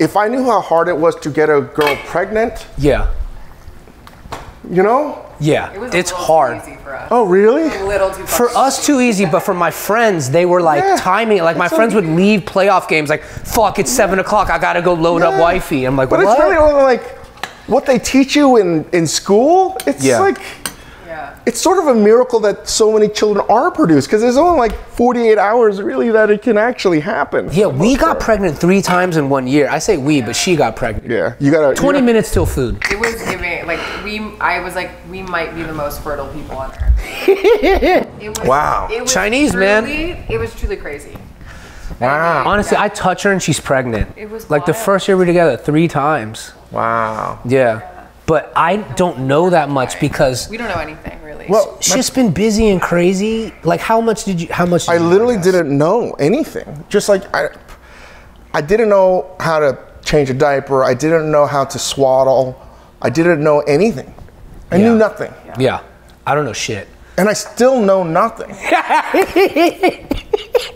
if I knew how hard it was to get a girl pregnant, yeah, you know? yeah, it's hard. Too easy for us. Oh, really? A little too For us, too easy, but for my friends, they were like timing it. Like my friends would leave playoff games like, fuck, it's 7 o'clock, I gotta go load up wifey. I'm like, but what? It's really only like what they teach you in school. It's like, it's sort of a miracle that so many children are produced, because there's only like 48 hours really that it can actually happen. Yeah, we got pregnant 3 times in 1 year. I say we, but she got pregnant. Yeah, you gotta 20 minutes till food. It was giving like I was like, we might be the most fertile people on earth. It was, wow. It was Chinese, truly, man. It was truly crazy. Wow. Honestly, I touch her and she's pregnant. It was like the wild. first year we were together 3 times. Wow. Yeah. But I don't know that much because we don't know anything really. Well, she's been busy and crazy. Like how much did you I literally didn't know anything. Just like I didn't know how to change a diaper. I didn't know how to swaddle. I didn't know anything. I knew nothing. Yeah. I don't know shit. And I still know nothing.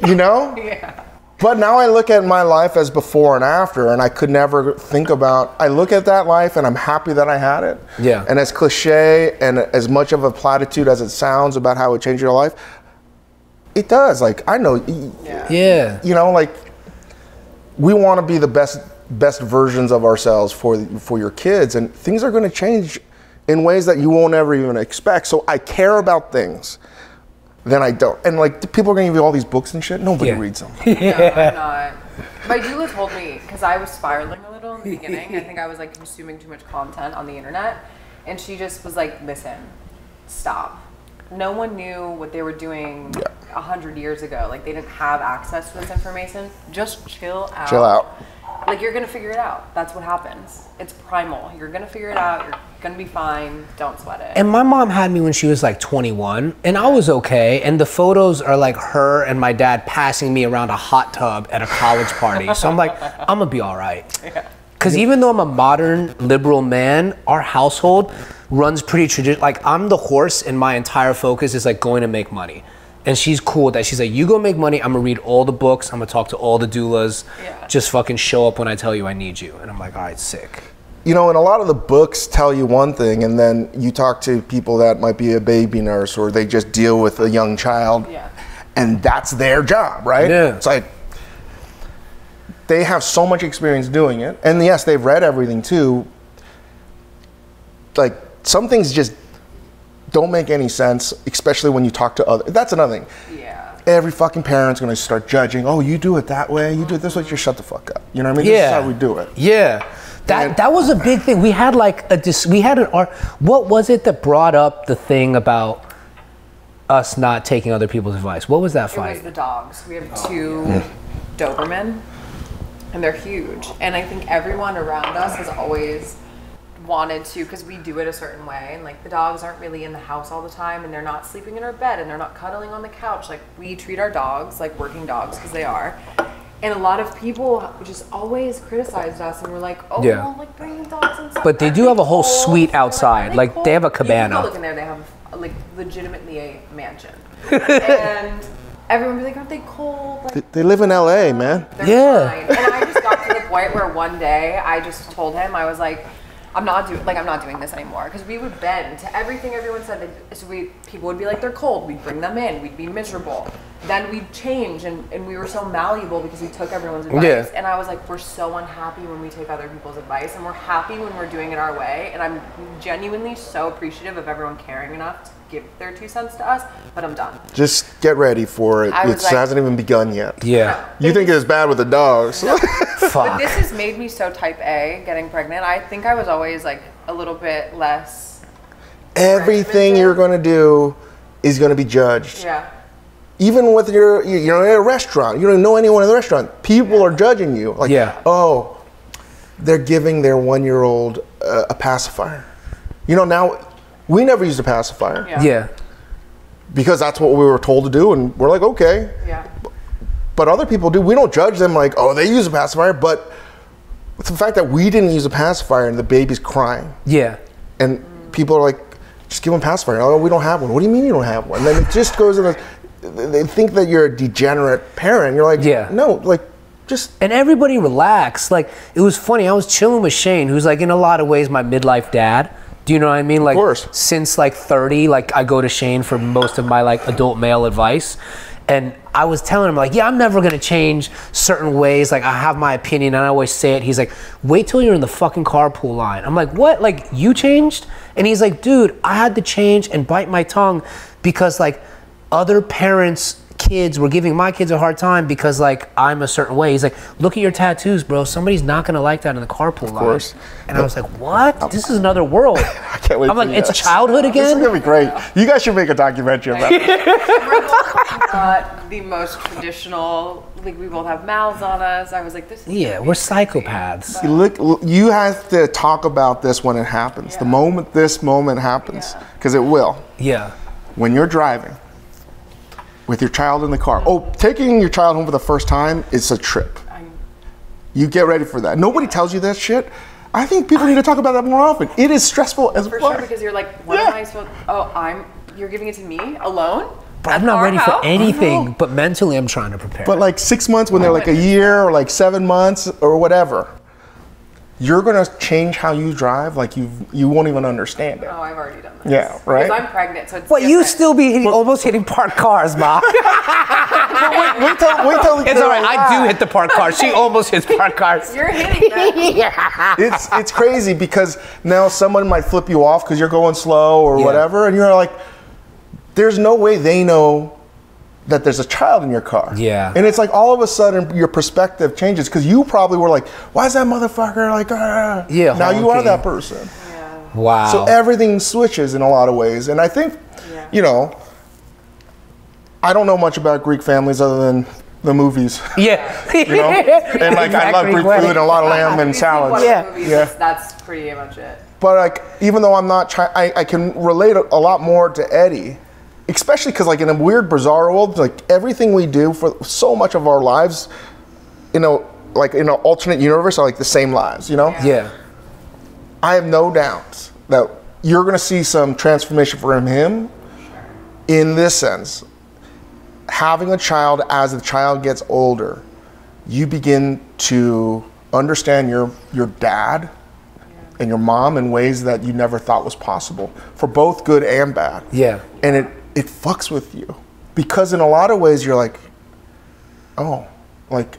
You know? Yeah. But now I look at my life as before and after, and I could never think about, I look at that life and I'm happy that I had it. Yeah. And as cliche and as much of a platitude as it sounds about how it changed your life, it does. Like, I know, Yeah. you know, like, we want to be the best versions of ourselves for your kids, and things are going to change in ways that you won't ever even expect. So I care about things. Then I don't. And like, people are going to give you all these books and shit. Nobody reads them. No, I'm not. My doula told me, because I was spiraling a little in the beginning. I think I was like consuming too much content on the internet. And she just was like, listen, stop. No one knew what they were doing 100 years ago. Like, they didn't have access to this information. Just chill out. Chill out. Like, you're going to figure it out. That's what happens. It's primal. You're going to figure it out. You're going to be fine. Don't sweat it. And my mom had me when she was like 21, and I was okay. And the photos are like her and my dad passing me around a hot tub at a college party. So I'm like, I'm gonna be all right. Because even though I'm a modern liberal man, our household runs pretty traditional. Like, I'm the horse, and my entire focus is like going to make money. And she's cool with that. She's like, you go make money, I'm gonna read all the books, I'm gonna talk to all the doulas, just fucking show up when I tell you I need you. And I'm like, all right, sick. You know, and a lot of the books tell you one thing, and then you talk to people that might be a baby nurse, or they just deal with a young child, and that's their job, right? Yeah. It's like, they have so much experience doing it, and yes, they've read everything too. Like, some things just don't make any sense, especially when you talk to others. That's another thing. Yeah. Every fucking parent's gonna start judging. Oh, you do it that way, you do it this way. Just shut the fuck up. You know what I mean? This is how we do it. Yeah. That was a big thing. We had like what was it that brought up the thing about us not taking other people's advice? What was that fight? It was the dogs. We have 2 Doberman, and they're huge. And I think everyone around us has always wanted to, because we do it a certain way, and like the dogs aren't really in the house all the time, and they're not sleeping in our bed, and they're not cuddling on the couch. Like, we treat our dogs like working dogs, because they are. And a lot of people just always criticized us, and we're like, oh, well, like, bring the dogs inside. But they do have a whole suite outside. Like, they have a cabana. You look in there, they have like legitimately a mansion. And everyone would be like, aren't they cold? Like, They live in LA, man. they're fine. And I just got to the point where one day I just told him, I was like, I'm not doing this anymore, because we would bend to everything everyone said. So people would be like, they're cold. We'd bring them in. We'd be miserable. Then we'd change, and we were so malleable because we took everyone's advice. Yeah. And I was like, we're so unhappy when we take other people's advice, and we're happy when we're doing it our way. And I'm genuinely so appreciative of everyone caring enough to give their 2 cents to us. But I'm done. Just get ready for it. It I was like, hasn't even begun yet. Yeah. You think it's bad with the dogs. No. Fuck. But this has made me so type A getting pregnant. I think I was always like a little bit less. Everything you're going to do is going to be judged. Yeah. Even with you're in a restaurant, you don't know anyone in the restaurant. People are judging you. Like, oh, they're giving their 1-year-old a pacifier. You know, now, we never used a pacifier. Yeah. Because that's what we were told to do, and we're like, okay. Yeah. But other people do. We don't judge them like, oh, they use a pacifier, but the fact that we didn't use a pacifier and the baby's crying. Yeah. And people are like, just give them a pacifier. Oh, we don't have one. What do you mean you don't have one? And then it just goes in they think that you're a degenerate parent. You're like, no, like, And everybody relax. Like, it was funny. I was chilling with Shane, who's like in a lot of ways my midlife dad. Do you know what I mean? Like, of course. Since like 30, like I go to Shane for most of my like adult male advice. And I was telling him like, yeah, I'm never gonna change certain ways. Like I have my opinion and I always say it. He's like, wait till you're in the fucking carpool line. I'm like, what? Like you changed? And he's like, dude, I had to change and bite my tongue because like other parents' kids were giving my kids a hard time because like I'm a certain way. He's like, look at your tattoos, bro. Somebody's not gonna like that in the carpool line. And I was like, what? This is another world. I can't wait. I'm like, it's childhood again. This is gonna be great. You guys should make a documentary about it. We're not the most traditional. Like we both have mouths on us. I was like, this is We're psychopaths. Look, you have to talk about this when it happens. The moment this moment happens, because it will. Yeah. When you're driving with your child in the car. Oh, taking your child home for the first time is a trip. You get ready for that. Nobody tells you that shit. I think people need to talk about that more often. It is stressful as fuck. For sure, because you're like, what am I supposed? Oh, you're giving it to me alone. But I'm not ready for anything. But mentally, I'm trying to prepare. But like 6 months, when they're like a year or like 7 months or whatever, you're gonna change how you drive. Like you won't even understand it. Oh, I've already done this. Yeah, right. Because I'm pregnant, so it's. But you still be almost hitting parked cars, Ma. wait till It's all right. I do hit the parked cars. She almost hits parked cars. You're hitting them. It's crazy because now someone might flip you off because you're going slow or whatever, and you're like, there's no way they know that there's a child in your car. Yeah. And it's like all of a sudden your perspective changes because you probably were like, why is that motherfucker like, Yeah. Now you are that person. Yeah. Wow. So everything switches in a lot of ways. And I think, you know, I don't know much about Greek families other than the movies. Yeah. You know? And like I love Greek food and a lot of lamb and salads. Yeah. That's pretty much it. But like, even though I'm not trying, I can relate a lot more to Eddie. Especially because like in a weird, bizarre world, like everything we do for so much of our lives, you know, like in an alternate universe are like the same lives, you know? Yeah. I have no doubts that you're gonna see some transformation from him in this sense. Having a child, as the child gets older, you begin to understand your dad and your mom in ways that you never thought was possible, for both good and bad. Yeah. And it fucks with you because in a lot of ways you're like, oh, like,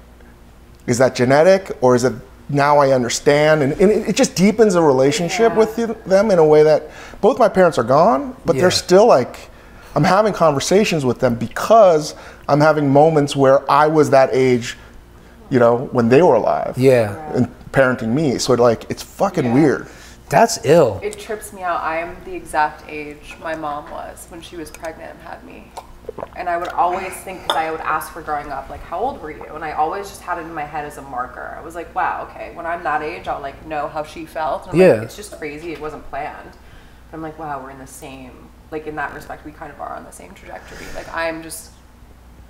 is that genetic or is it now I understand? And it just deepens a relationship with them in a way that both my parents are gone, but they're still like, I'm having conversations with them because I'm having moments where I was that age, you know, when they were alive. Yeah. And parenting me. So it's fucking weird. That's ill. It trips me out. I am the exact age my mom was when she was pregnant and had me. And I would always think, because I would ask her growing up, like, how old were you? And I always just had it in my head as a marker. I was like, wow, okay, when I'm that age, I'll like know how she felt. And I'm like, it's just crazy. It wasn't planned. But I'm like, wow, we're in the same, like in that respect, we kind of are on the same trajectory. Like I'm just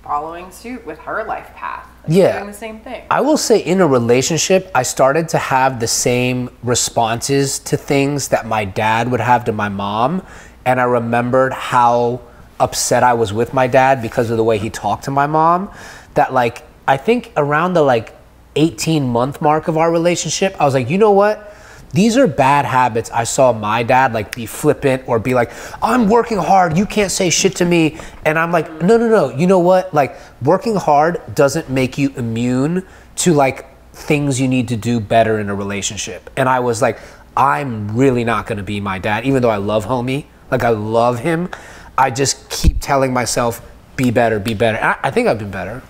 following suit with her life path. Like, doing the same thing. I will say in a relationship, I started to have the same responses to things that my dad would have to my mom. And I remembered how upset I was with my dad because of the way he talked to my mom. That like, I think around the like 18-month mark of our relationship, I was like, you know what? These are bad habits I saw my dad like be flippant or be like, I'm working hard, you can't say shit to me. And I'm like, no, you know what? Like working hard doesn't make you immune to like things you need to do better in a relationship. And I was like, I'm really not gonna be my dad, even though I love homie, like I love him. I just keep telling myself, be better, be better. And I think I've been better,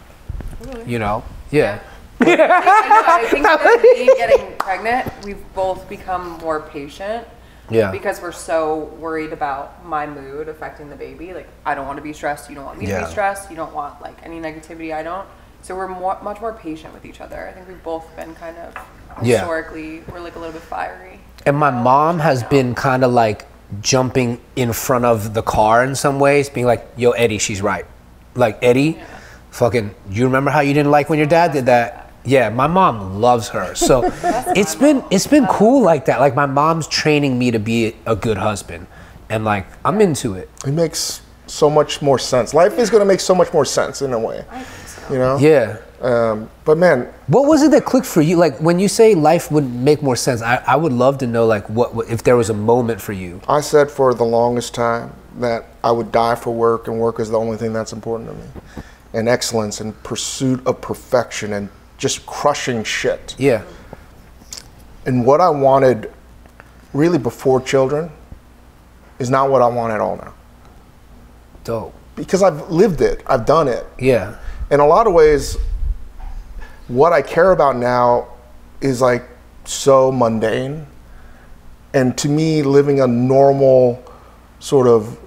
you know? Yeah. I think with me getting pregnant, we've both become more patient. Yeah. Because we're so worried about my mood affecting the baby. Like, I don't want to be stressed. You don't want me to be stressed. You don't want like any negativity. I don't. So we're much more patient with each other. I think we've both been kind of historically, we're like a little bit fiery. And my mom has been kind of like jumping in front of the car in some ways, being like, yo, Eddie, she's right. Like, Eddie, fucking, you remember how you didn't like when your dad did that? Yeah, my mom loves her. So it's been cool like that. Like my mom's training me to be a good husband. And like, I'm into it. It makes so much more sense. Life is going to make so much more sense in a way. I think so. You know? Yeah. But man, what was it that clicked for you? Like when you say life would make more sense, I would love to know like what if there was a moment for you. I said for the longest time that I would die for work, and work is the only thing that's important to me. And excellence and pursuit of perfection and just crushing shit. Yeah. And what I wanted really before children is not what I want at all now. Dope. Because I've lived it, I've done it. Yeah. In a lot of ways, what I care about now is like so mundane. And to me, living a normal sort of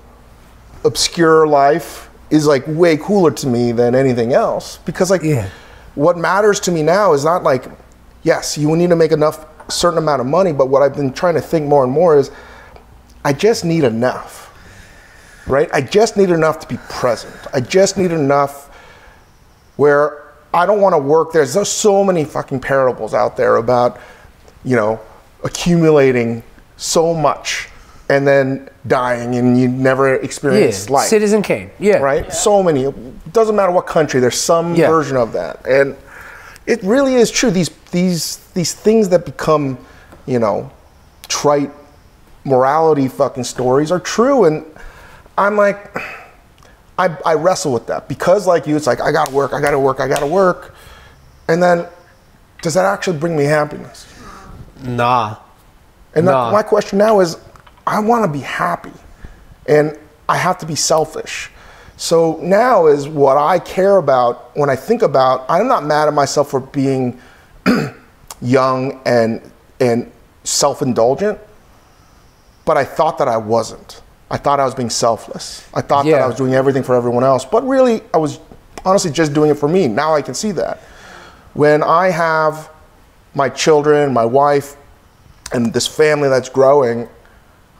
obscure life is like way cooler to me than anything else. Because like what matters to me now is not like, yes, you need to make enough certain amount of money, but what I've been trying to think more and more is I just need enough, right? I just need enough to be present. I just need enough where I don't want to work. There's so many fucking parables out there about, you know, accumulating so much and then dying and you never experience life. Citizen Kane. Yeah. Right? Yeah. So many. It doesn't matter what country, there's some version of that. And it really is true. These things that become, you know, trite morality fucking stories are true. And I'm like, I wrestle with that because like you, it's like, I gotta work. And then does that actually bring me happiness? Nah. And my question now is, I wanna be happy and I have to be selfish. So now is what I care about when I think about, I'm not mad at myself for being young and self-indulgent, but I thought that I wasn't. I thought I was being selfless. I thought that I was doing everything for everyone else, but really I was honestly just doing it for me. Now I can see that. When I have my children, my wife, and this family that's growing,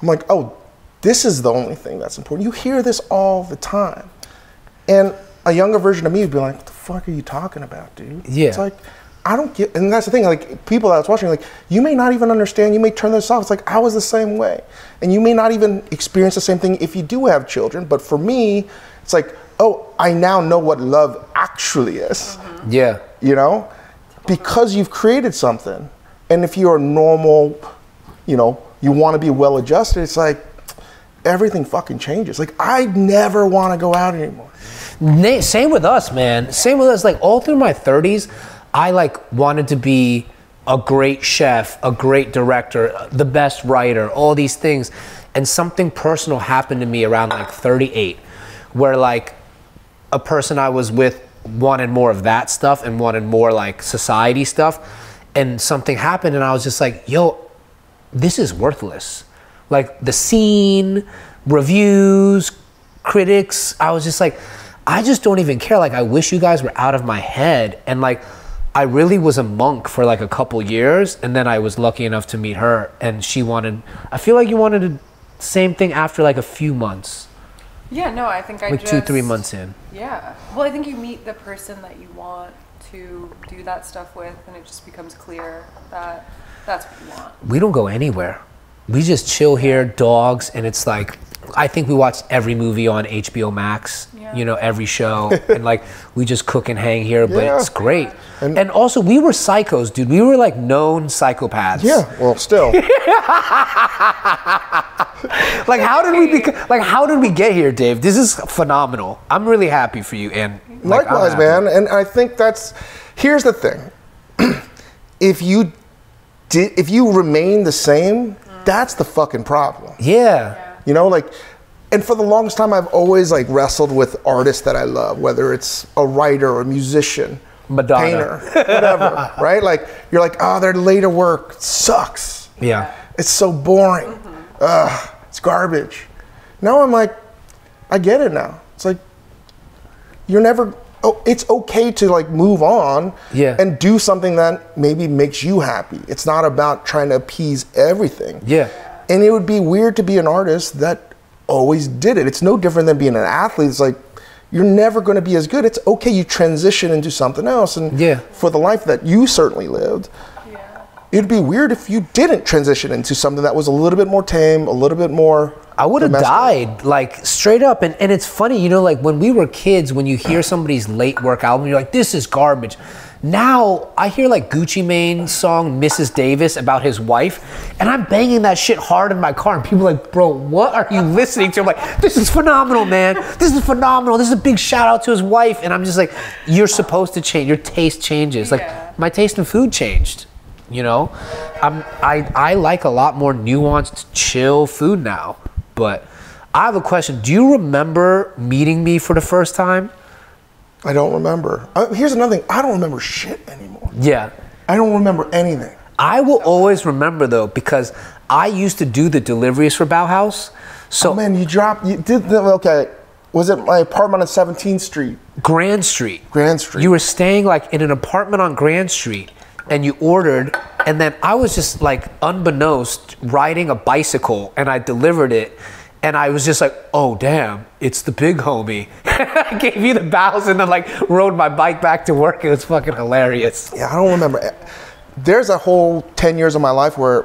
I'm like, oh, this is the only thing that's important. You hear this all the time. And a younger version of me would be like, what the fuck are you talking about, dude? Yeah. It's like, I don't get, and that's the thing, like people that's watching, like, you may not even understand, you may turn this off. It's like, I was the same way. And you may not even experience the same thing if you do have children. But for me, it's like, oh, I now know what love actually is. Mm-hmm. Yeah. You know? Because you've created something. And if you're normal, you know, you want to be well adjusted, it's like, everything fucking changes. Like, I never want to go out anymore. Same with us, man. Same with us. Like, all through my 30s, I like wanted to be a great chef, a great director, the best writer, all these things. And something personal happened to me around like 38, where like a person I was with wanted more of that stuff and wanted more like society stuff. And something happened and I was just like, yo, this is worthless. Like the scene, reviews, critics, I was just like, I just don't even care. Like, I wish you guys were out of my head. And like, I really was a monk for like a couple years. And then I was lucky enough to meet her and she wanted, I feel like you wanted the same thing after like a few months. Yeah, no, I think like 2-3 months in. Yeah. Well, I think you meet the person that you want to do that stuff with and it just becomes clear that that's what you want. We don't go anywhere. We just chill here, dogs, and it's like, I think we watched every movie on HBO Max, you know, every show, and like, we just cook and hang here, but it's great. And also, we were psychos, dude. We were like known psychopaths. Yeah, well, still. Like, how did we get here, Dave? This is phenomenal. I'm really happy for you, and like, likewise, man. And I think here's the thing. If you remain the same, that's the fucking problem. Yeah. You know, like, and for the longest time, I've always like wrestled with artists that I love, whether it's a writer or a musician, Madonna, painter, whatever, right? Like, you're like, oh, their later work sucks. Yeah. It's so boring. It's garbage. Now I'm like, I get it now. It's like, it's okay to like move on and do something that maybe makes you happy. It's not about trying to appease everything. Yeah. And it would be weird to be an artist that always did it. It's no different than being an athlete. It's like, you're never going to be as good. It's okay, you transition into something else. And for the life that you certainly lived, it'd be weird if you didn't transition into something that was a little bit more tame, a little bit more. I would have died, like, straight up. And it's funny, you know, like, when we were kids, when you hear somebody's late work album, you're like, this is garbage. Now, I hear, like, Gucci Mane's song, Mrs. Davis, about his wife, and I'm banging that shit hard in my car, and people are like, bro, what are you listening to? I'm like, this is phenomenal, man. This is phenomenal. This is a big shout out to his wife. And I'm just like, you're supposed to change. Your taste changes. Like, my taste in food changed, you know? I like a lot more nuanced, chill food now. But I have a question. Do you remember meeting me for the first time? I don't remember. Here's another thing. I don't remember shit anymore. Yeah. I don't remember anything. I will always remember, though, because I used to do the deliveries for Bauhaus. So, oh, man, you did, okay. Was it my apartment on 17th Street? Grand Street. Grand Street. You were staying, like, in an apartment on Grand Street, and you ordered, and then I was just, like, unbeknownst, riding a bicycle, and I delivered it, and I was just like, oh, damn, it's the big homie. I gave you the bows and then, like, rode my bike back to work. It was fucking hilarious. Yeah, I don't remember. There's a whole 10 years of my life where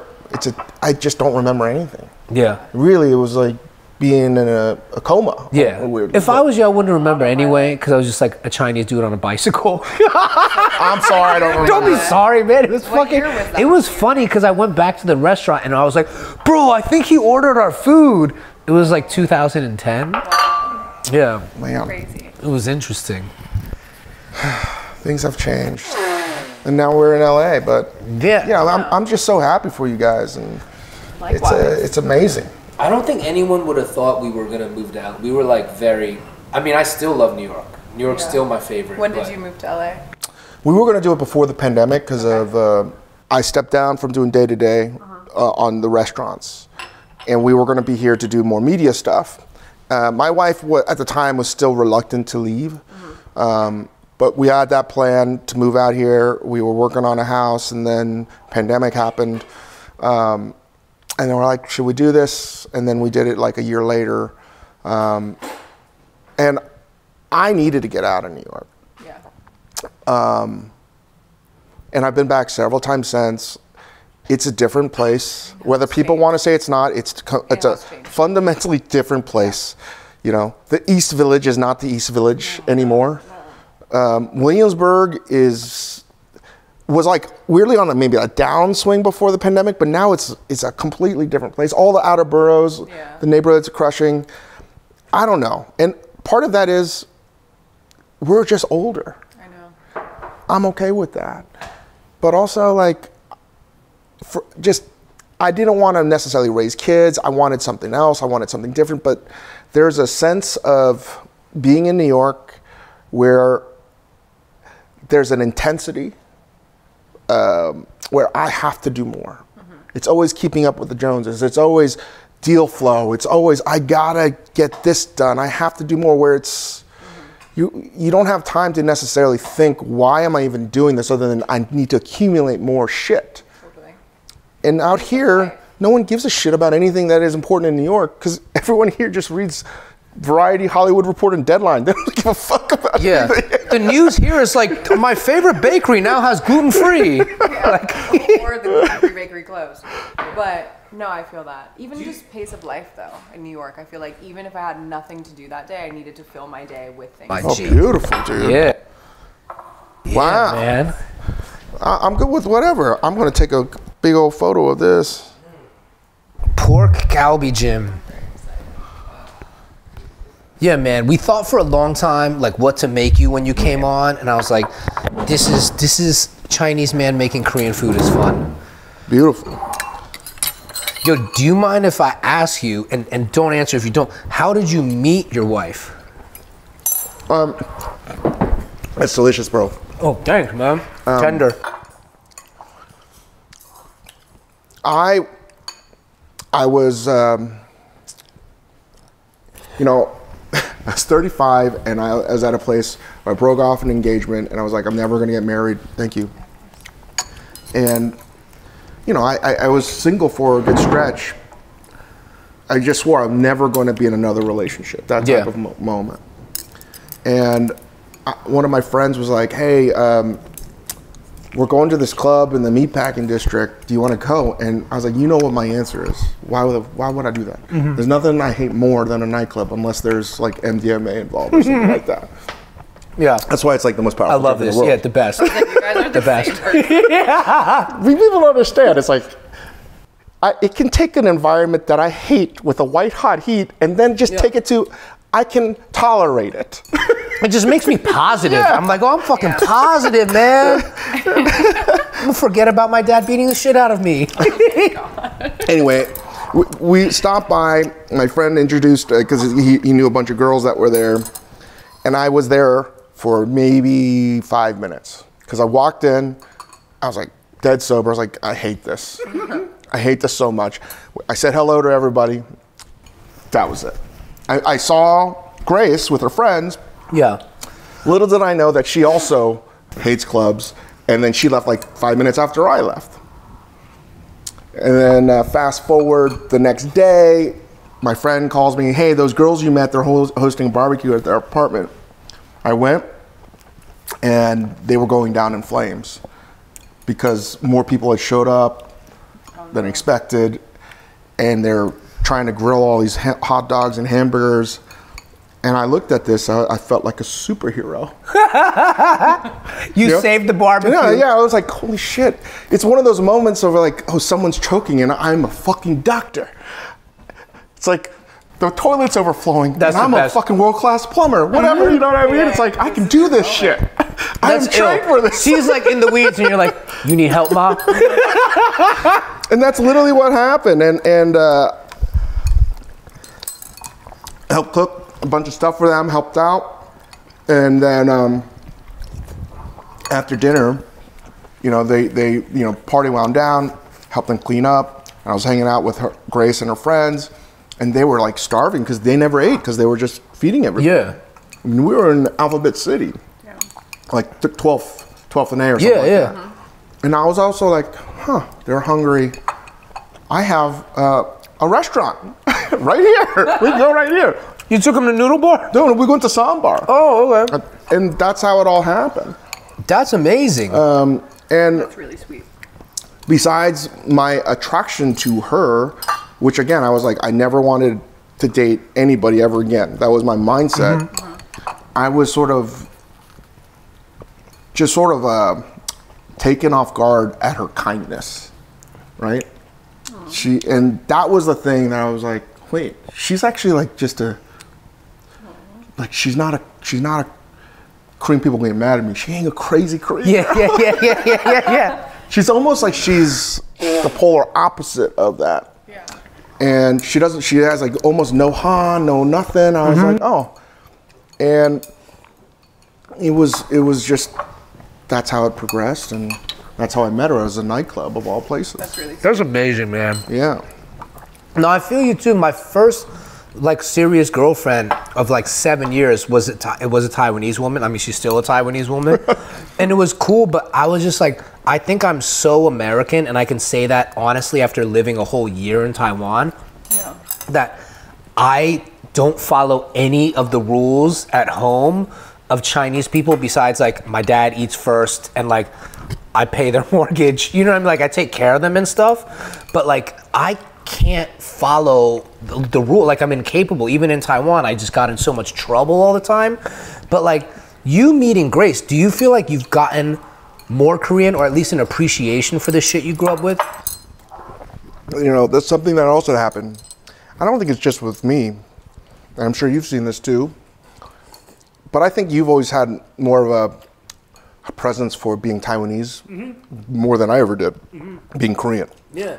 I just don't remember anything. Yeah. Really, it was like being in a coma. Yeah. If I was you, I wouldn't remember anyway, because I was just like a Chinese dude on a bicycle. I'm sorry, I don't remember. Don't be sorry, man. It was What year was that? It was funny because I went back to the restaurant and I was like, bro, I think he ordered our food. It was like 2010. Yeah. Man, Crazy. It was interesting. things have changed. And now we're in LA, but Yeah. I'm just so happy for you guys, and Likewise. it's amazing. I don't think anyone would have thought we were going to move down. We were like I mean, I still love New York. New York's still my favorite. When did you move to LA? We were going to do it before the pandemic because of I stepped down from doing day-to-day on the restaurants, and we were going to be here to do more media stuff. My wife at the time was still reluctant to leave, but we had that plan to move out here. We were working on a house, and then pandemic happened, and then we're like, should we do this? And then we did it like a year later, and I needed to get out of New York. Yeah. And I've been back several times since. It's a different place. Whether people want to say it's not, it's a fundamentally different place. You know, the East Village is not the East Village anymore. Williamsburg was like weirdly on maybe a downswing before the pandemic, but now it's a completely different place. All the outer boroughs, the neighborhoods are crushing. I don't know. And part of that is we're just older. I know. I'm okay with that. But also, like, I didn't want to necessarily raise kids. I wanted something else. I wanted something different. But there's a sense of being in New York where there's an intensity where I have to do more. It's always keeping up with the Joneses. It's always deal flow. It's always, I gotta get this done. I have to do more, where it's, you don't have time to necessarily think, why am I even doing this, other than I need to accumulate more shit. Totally. And out here, no one gives a shit about anything that is important in New York, because everyone here just reads Variety, Hollywood Report, and Deadline. They don't give a fuck about anything. The news here is like, my favorite bakery now has gluten-free. Like, Or the gluten-free bakery closed. But no, I feel that. Even just pace of life, though, in New York, I feel like even if I had nothing to do that day, I needed to fill my day with things. Oh, beautiful, dude. yeah. Wow. Man. I'm good with whatever. I'm going to take a big old photo of this. Pork Galbi Jim. Yeah, man. We thought for a long time, like, what to make you when you came on, and I was like, this is Chinese man making Korean food is fun. Beautiful. Yo, do you mind if I ask you, and don't answer if you don't, how did you meet your wife? That's delicious, bro. Oh, thanks, man. Tender. I was, you know, I was 35, and I was at a place where I broke off an engagement, and I was like, I'm never going to get married. Thank you. And, you know, I was single for a good stretch. I just swore I'm never going to be in another relationship, that type of moment. And one of my friends was like, hey, we're going to this club in the meatpacking district. Do you want to go? And I was like, you know what my answer is. Why would I do that? There's nothing I hate more than a nightclub unless there's like MDMA involved or something like that. Yeah. That's why it's like the most powerful I love drug in this. the world. Yeah, the best. Like, you guys are The best. People don't understand. It's like, it can take an environment that I hate with a white hot heat and then just take it to, I can tolerate it. It just makes me positive. Yeah. I'm like, oh, I'm fucking positive, man. I'm gonna forget about my dad beating the shit out of me. Anyway, we stopped by. My friend introduced, because he knew a bunch of girls that were there. And I was there for maybe 5 minutes. Because I walked in, I was like dead sober. I was like, I hate this. I hate this so much. I said hello to everybody. That was it. I saw Grace with her friends. Yeah. Little did I know that she also hates clubs, and then she left like 5 minutes after I left. And then fast forward the next day, my friend calls me, hey, those girls you met, they're hosting a barbecue at their apartment. I went, and they were going down in flames because more people had showed up than expected, and they're trying to grill all these hot dogs and hamburgers. And I looked at this, I felt like a superhero. You saved the barbecue. Yeah, I was like, holy shit. It's one of those moments of like, oh, someone's choking and I'm a fucking doctor. It's like, the toilet's overflowing That's and I'm the a best. fucking world-class plumber. Whatever, you know what I mean? It's like, I can do this shit. I'm trained for this. She's like in the weeds and you're like, you need help, Ma? And that's literally what happened. And helped cook a bunch of stuff for them, helped out. And then after dinner, they party wound down, helped them clean up. And I was hanging out with Grace and her friends, and they were like starving because they never ate because they were just feeding everything. Yeah. I mean, we were in Alphabet City, like 12th and A or something like that. Mm-hmm. And I was also like, they're hungry. I have a restaurant right here. We can go right here. You took him to Noodle Bar? No, we went to Sambar. Oh, okay. And that's how it all happened. That's amazing. And That's really sweet. besides my attraction to her, which again, I was like, I never wanted to date anybody ever again. That was my mindset. I was sort of taken off guard at her kindness, right? And that was the thing that I was like, wait, she's actually like just like she's not a Korean people get mad at me. She ain't a crazy Korean. Yeah. She's almost like she's the polar opposite of that. Yeah. And she has like almost no no nothing. I was like, oh. And it was just, that's how it progressed, and that's how I met her, as a nightclub of all places. That's really sweet. That's amazing, man. Yeah. No, I feel you too. My first like serious girlfriend of like 7 years was a Taiwanese woman. I mean, she's still a Taiwanese woman. And it was cool, but I was just like, I think I'm so American, and I can say that honestly after living a whole year in Taiwan, that I don't follow any of the rules at home of Chinese people besides like my dad eats first and like I pay their mortgage. You know what I mean? Like I take care of them and stuff, but like I can't follow the rule. Like I'm incapable. Even in Taiwan, I just got in so much trouble all the time. But like you meeting Grace, do you feel like you've gotten more Korean, or at least an appreciation for the shit you grew up with? That's something that also happened. I don't think it's just with me. And I'm sure you've seen this too. But I think you've always had more of a presence for being Taiwanese, more than I ever did, being Korean. Yeah.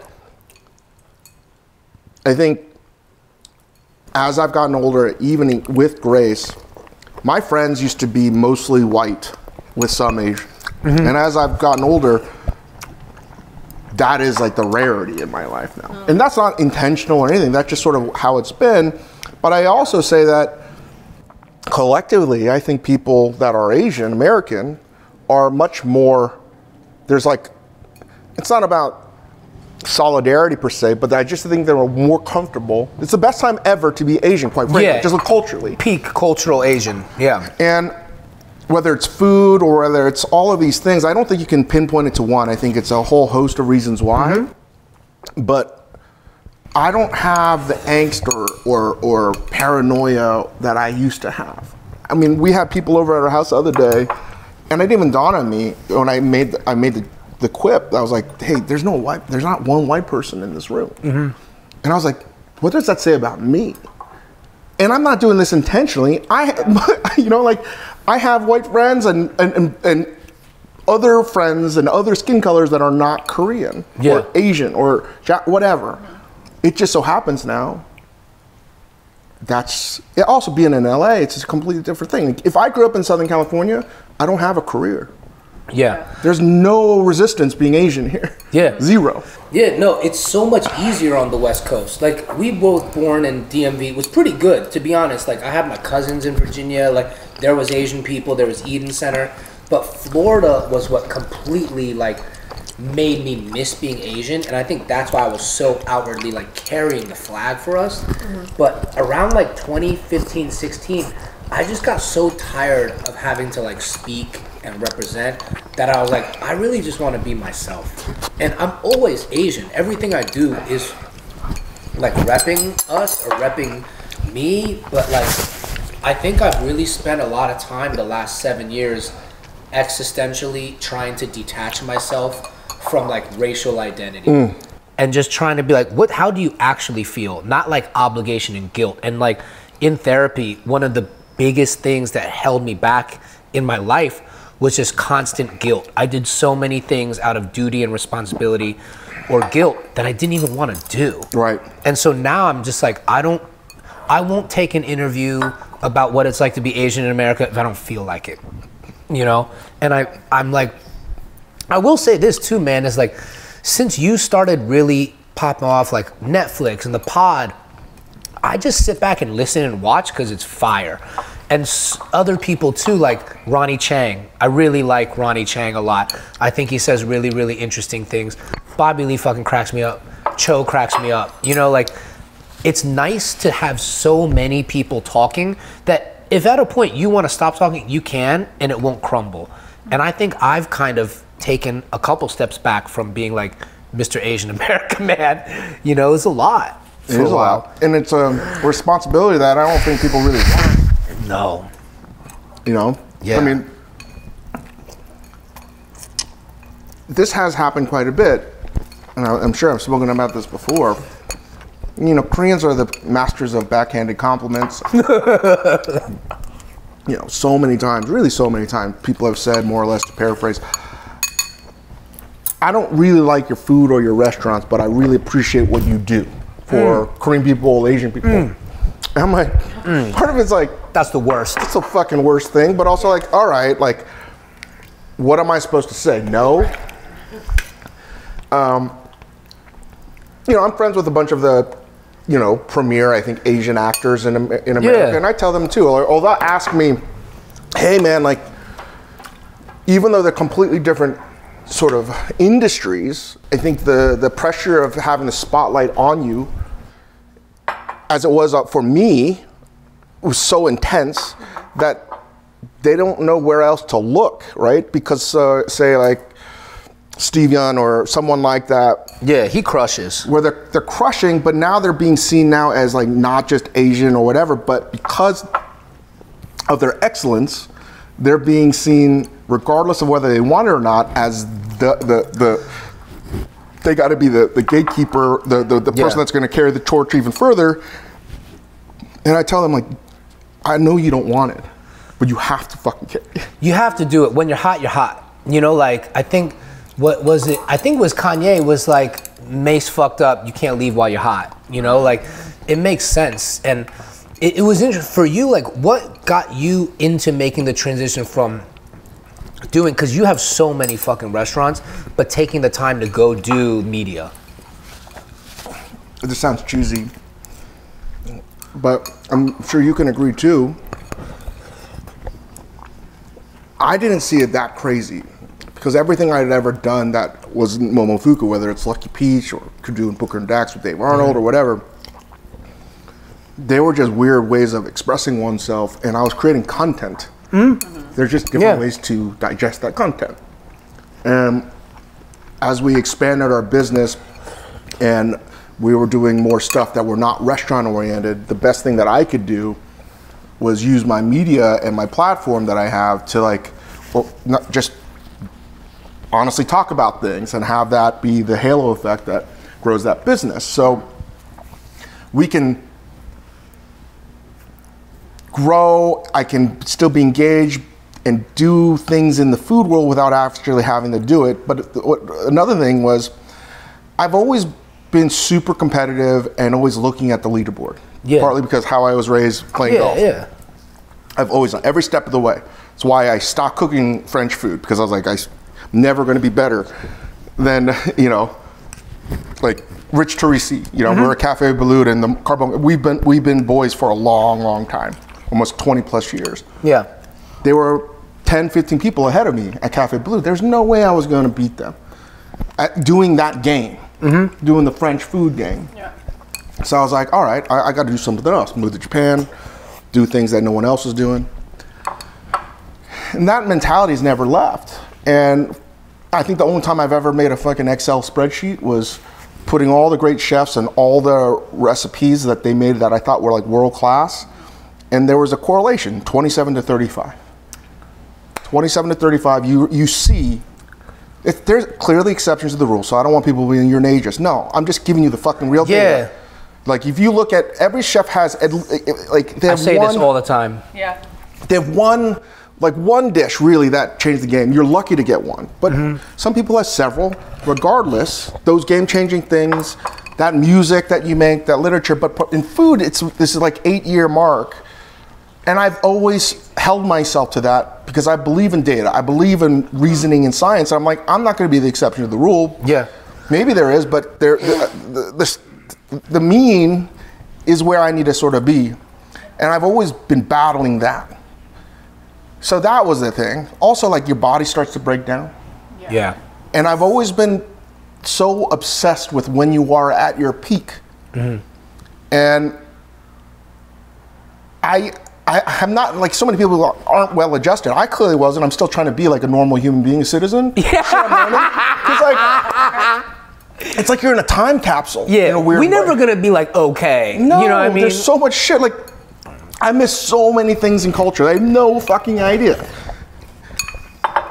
I think as I've gotten older, even with Grace, my friends used to be mostly white with some Asian. And as I've gotten older, that is like the rarity in my life now. And that's not intentional or anything. That's just sort of how it's been. But I also say that collectively, I think people that are Asian American are much more, there's like, it's not about solidarity per se, but I just think they're more comfortable. It's the best time ever to be Asian, quite frankly, just culturally. Peak cultural Asian, yeah. And whether it's food or whether it's all of these things, I don't think you can pinpoint it to one. I think it's a whole host of reasons why. But I don't have the angst or paranoia that I used to have. I mean, we had people over at our house the other day, and it didn't even dawn on me when I made the quip. I was like, hey, there's not one white person in this room. And I was like, what does that say about me? And I'm not doing this intentionally. You know, like, I have white friends and other friends and other skin colors that are not Korean or Asian or whatever. It just so happens now. Also being in LA, it's a completely different thing. If I grew up in Southern California, I don't have a career. Yeah. There's no resistance being Asian here. Yeah. Zero. Yeah, no, it's so much easier on the West Coast. Like, we both born in DMV. It was pretty good, to be honest. Like, I have my cousins in Virginia. Like, there was Asian people. There was Eden Center. But Florida was what completely, like, made me miss being Asian. And I think that's why I was so outwardly, like, carrying the flag for us. But around, like, 2015, 16, I just got so tired of having to, like, speak and represent that I was like, I really just want to be myself. And I'm always Asian. Everything I do is like repping us or repping me, but like, I think I've really spent a lot of time the last 7 years existentially trying to detach myself from like racial identity. And just trying to be like, how do you actually feel? Not like obligation and guilt. And like, in therapy, one of the biggest things that held me back in my life was just constant guilt. I did so many things out of duty and responsibility or guilt that I didn't even want to do. Right. And so now I'm just like, I won't take an interview about what it's like to be Asian in America if I don't feel like it, you know? And I'm like, I will say this too, man, is like, since you started really popping off like Netflix and the pod, I just sit back and listen and watch because it's fire. And other people too, like Ronnie Chang. I really like Ronnie Chang a lot. I think he says really, really interesting things. Bobby Lee fucking cracks me up. Cho cracks me up. You know, like, it's nice to have so many people talking that if at a point you want to stop talking, you can, and it won't crumble. And I think I've kind of taken a couple steps back from being like Mr. Asian American man. You know, it's a lot. It is a lot. And it's a responsibility that I don't think people really want. No. You know? Yeah. I mean, this has happened quite a bit, and I'm sure I've spoken about this before. You know, Koreans are the masters of backhanded compliments. You know, so many times, really so many times, people have said, more or less to paraphrase, I don't really like your food or your restaurants, but I really appreciate what you do for Korean people, Asian people. And I'm like, part of it's like, that's the worst. It's the fucking worst thing, but also like, all right, like, what am I supposed to say? No. You know, I'm friends with a bunch of the, you know, premier, I think, Asian actors in America, and I tell them too, or they'll ask me, hey man, like, even though they're completely different sort of industries, I think the pressure of having the spotlight on you, as it was for me, was so intense that they don't know where else to look, right? Because say like Steve Young or someone like that. Yeah, he crushes. Where they're crushing, but now they're being seen now as like not just Asian or whatever, but because of their excellence, they're being seen, regardless of whether they want it or not, as they got to be the gatekeeper, the person that's going to carry the torch even further. And I tell them, like, I know you don't want it, but you have to fucking carry it. You have to do it. When you're hot, you're hot. You know, like, I think, what was it? I think it was Kanye was like, Mace fucked up, you can't leave while you're hot. You know, like, it makes sense. And it was interesting for you, like, what got you into making the transition from doing, because you have so many fucking restaurants, but taking the time to go do media? It just sounds cheesy, but I'm sure you can agree too. I didn't see it that crazy, because everything I'd ever done that was Momofuku, whether it's Lucky Peach or Kudu and Booker and Dax with Dave Arnold or whatever, they were just weird ways of expressing oneself, and I was creating content There's just different ways to digest that content. And as we expanded our business and we were doing more stuff that were not restaurant oriented, the best thing that I could do was use my media and my platform that I have to like, well, not just honestly talk about things and have that be the halo effect that grows that business. So we can grow, I can still be engaged and do things in the food world without actually having to do it. But another thing was, I've always been super competitive and always looking at the leaderboard. Partly because how I was raised playing golf. I've always done every step of the way. That's why I stopped cooking French food, because I was like, I'm never going to be better than, you know, like Rich Teresi. You know, we're a Cafe Balut and the Carbone. We've been boys for a long time, almost 20 plus years. Yeah. They were 10, 15 people ahead of me at Cafe Balut. There's no way I was going to beat them at doing that game, doing the French food game. Yeah. So I was like, all right, I got to do something else. Move to Japan, do things that no one else was doing. And that mentality has never left. And I think the only time I've ever made a fucking Excel spreadsheet was putting all the great chefs and all the recipes that they made that I thought were like world class. And there was a correlation, 27 to 35. 27 to 35, you see, there's clearly exceptions to the rule, so I don't want people being, you're an ageist. No, I'm just giving you the fucking real data. Like if you look at, every chef has, like they have I say this all the time. Yeah. They have one dish really that changed the game. You're lucky to get one. But some people have several. Regardless, those game-changing things, that music that you make, that literature, but in food, this is like 8-year mark. And I've always held myself to that because I believe in data. I believe in reasoning and science. I'm like, I'm not going to be the exception to the rule. Yeah. Maybe there is, but the mean is where I need to sort of be. And I've always been battling that. So that was the thing. Also, like, your body starts to break down. Yeah. And I've always been so obsessed with when you are at your peak. And I'm not, like, so many people aren't well adjusted. I clearly wasn't. I'm still trying to be like a normal human being, a citizen. Because like, it's like you're in a time capsule. Yeah, in a weird way. Never gonna be like okay. No, you know what I mean? There's so much shit. Like, I miss so many things in culture. I have no fucking idea.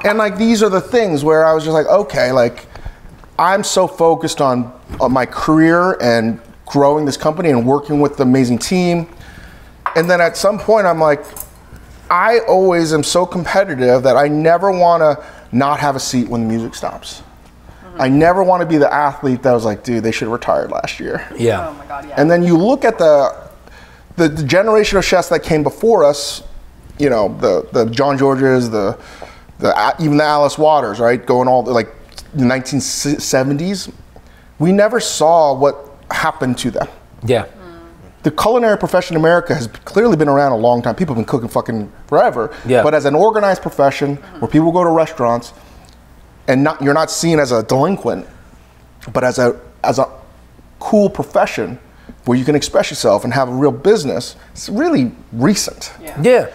And like, these are the things where I was just like, okay, like, I'm so focused on my career and growing this company and working with the amazing team. And then at some point, I'm like, I always am so competitive that I never want to not have a seat when the music stops. I never want to be the athlete that was like, dude, they should have retired last year. Yeah. Oh my God, yeah. And then you look at the generation of chefs that came before us, you know, the John Georges, even the Alice Waters, right? Going all the, like, the 1970s. We never saw what happened to them. Yeah. The culinary profession in America has clearly been around a long time. People have been cooking fucking forever. Yeah. But as an organized profession where people go to restaurants and you're not seen as a delinquent, but as a cool profession where you can express yourself and have a real business, it's really recent. Yeah.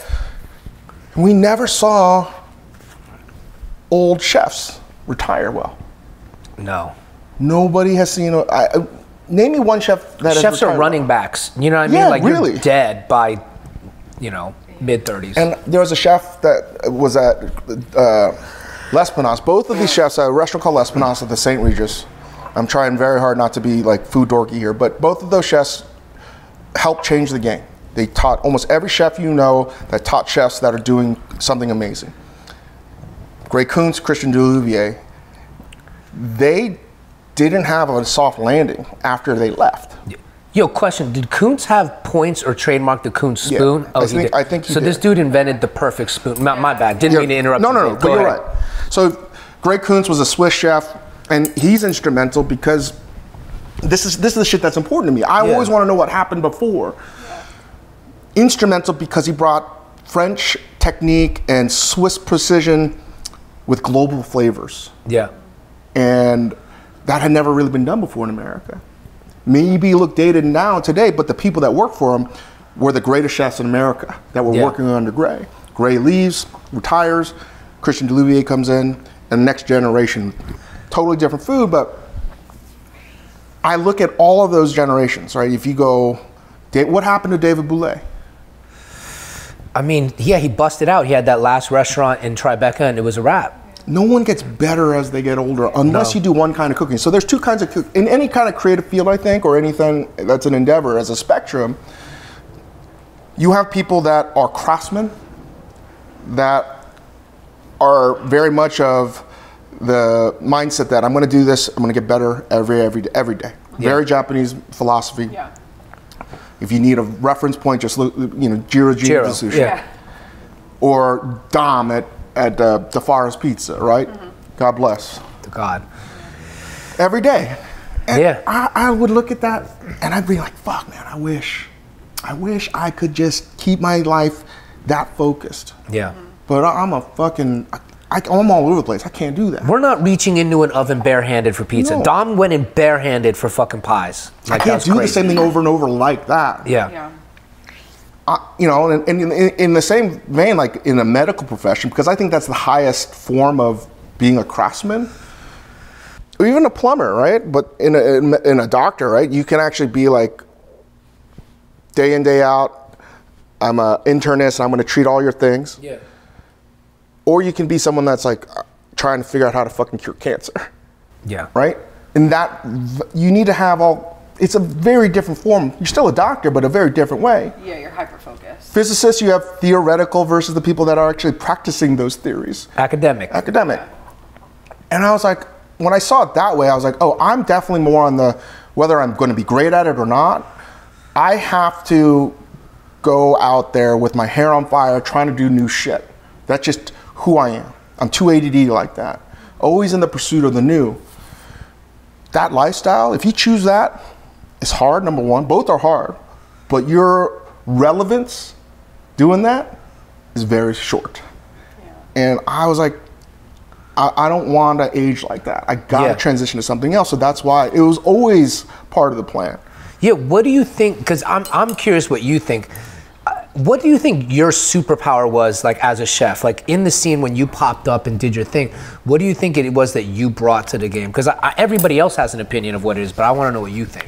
We never saw old chefs retire well. No. Nobody has seen, name me one chef that chefs are running backs. You know what I mean? Yeah, like, really. You're dead by, you know, mid-30s. And there was a chef that was at L'Espinasse. Both of these chefs at a restaurant called L'Espinasse at the St. Regis. I'm trying very hard not to be like food dorky here, but both of those chefs helped change the game. They taught almost every chef you know that taught chefs that are doing something amazing. Greg Coons, Christian Delouvier, they didn't have a soft landing after they left. Yo, question, did Coons have points or trademark the Coon Spoon? Yeah, I think he so did. This dude invented the perfect spoon. My bad, didn't mean to interrupt. No, but you're right. So Greg Coons was a Swiss chef, and he's instrumental because this is the shit that's important to me. I always want to know what happened before. Instrumental because he brought French technique and Swiss precision with global flavors. Yeah. And that had never really been done before in America. Maybe look dated now today, but the people that work for him were the greatest chefs in America that were working under Greg. Gray leaves, retires, Christian Deluvier comes in, and next generation, totally different food, but I look at all of those generations, right? If you go, what happened to David Boulay? I mean, yeah, he busted out. He had that last restaurant in Tribeca, and it was a wrap. No one gets better as they get older unless you do one kind of cooking. So there's two kinds of cooking. In any kind of creative field, I think, or anything that's an endeavor as a spectrum, you have people that are craftsmen, that are very much of the mindset that I'm going to do this, I'm going to get better every day. Yeah. Very Japanese philosophy. Yeah. If you need a reference point, just look, Jiro Sushi. Yeah. Or Dom at DeFara's Pizza, right? Mm-hmm. God bless. To God. Every day. And yeah. I would look at that and I'd be like, fuck, man, I wish I could just keep my life that focused. Yeah. But I'm I'm all over the place. I can't do that. We're not reaching into an oven barehanded for pizza. No. Dom went in barehanded for fucking pies. I can't do the same thing over and over like that. Yeah. In the same vein, like in a medical profession, because I think that's the highest form of being a craftsman, or even a plumber, right? But in a doctor, right, you can actually be like, day in, day out, I'm an internist, and I'm going to treat all your things. Yeah. Or you can be someone that's like trying to figure out how to fucking cure cancer. Yeah. Right? And that, you need to have it's a very different form. You're still a doctor, but a very different way. Yeah, you're hyper-focused. Physicists, you have theoretical versus the people that are actually practicing those theories. Academic. Yeah. And I was like, when I saw it that way, I was like, oh, I'm definitely more on the, whether I'm going to be great at it or not, I have to go out there with my hair on fire trying to do new shit. That's just who I am. I'm too ADD like that. Always in the pursuit of the new. That lifestyle, if you choose that, it's hard, number one. Both are hard. But your relevance doing that is very short. Yeah. And I was like, I don't want to age like that. I got to transition to something else. So that's why it was always part of the plan. Yeah, what do you think, because I'm curious what you think. What do you think your superpower was, like, as a chef? Like, in the scene when you popped up and did your thing, what do you think it was that you brought to the game? Because everybody else has an opinion of what it is, but I want to know what you think.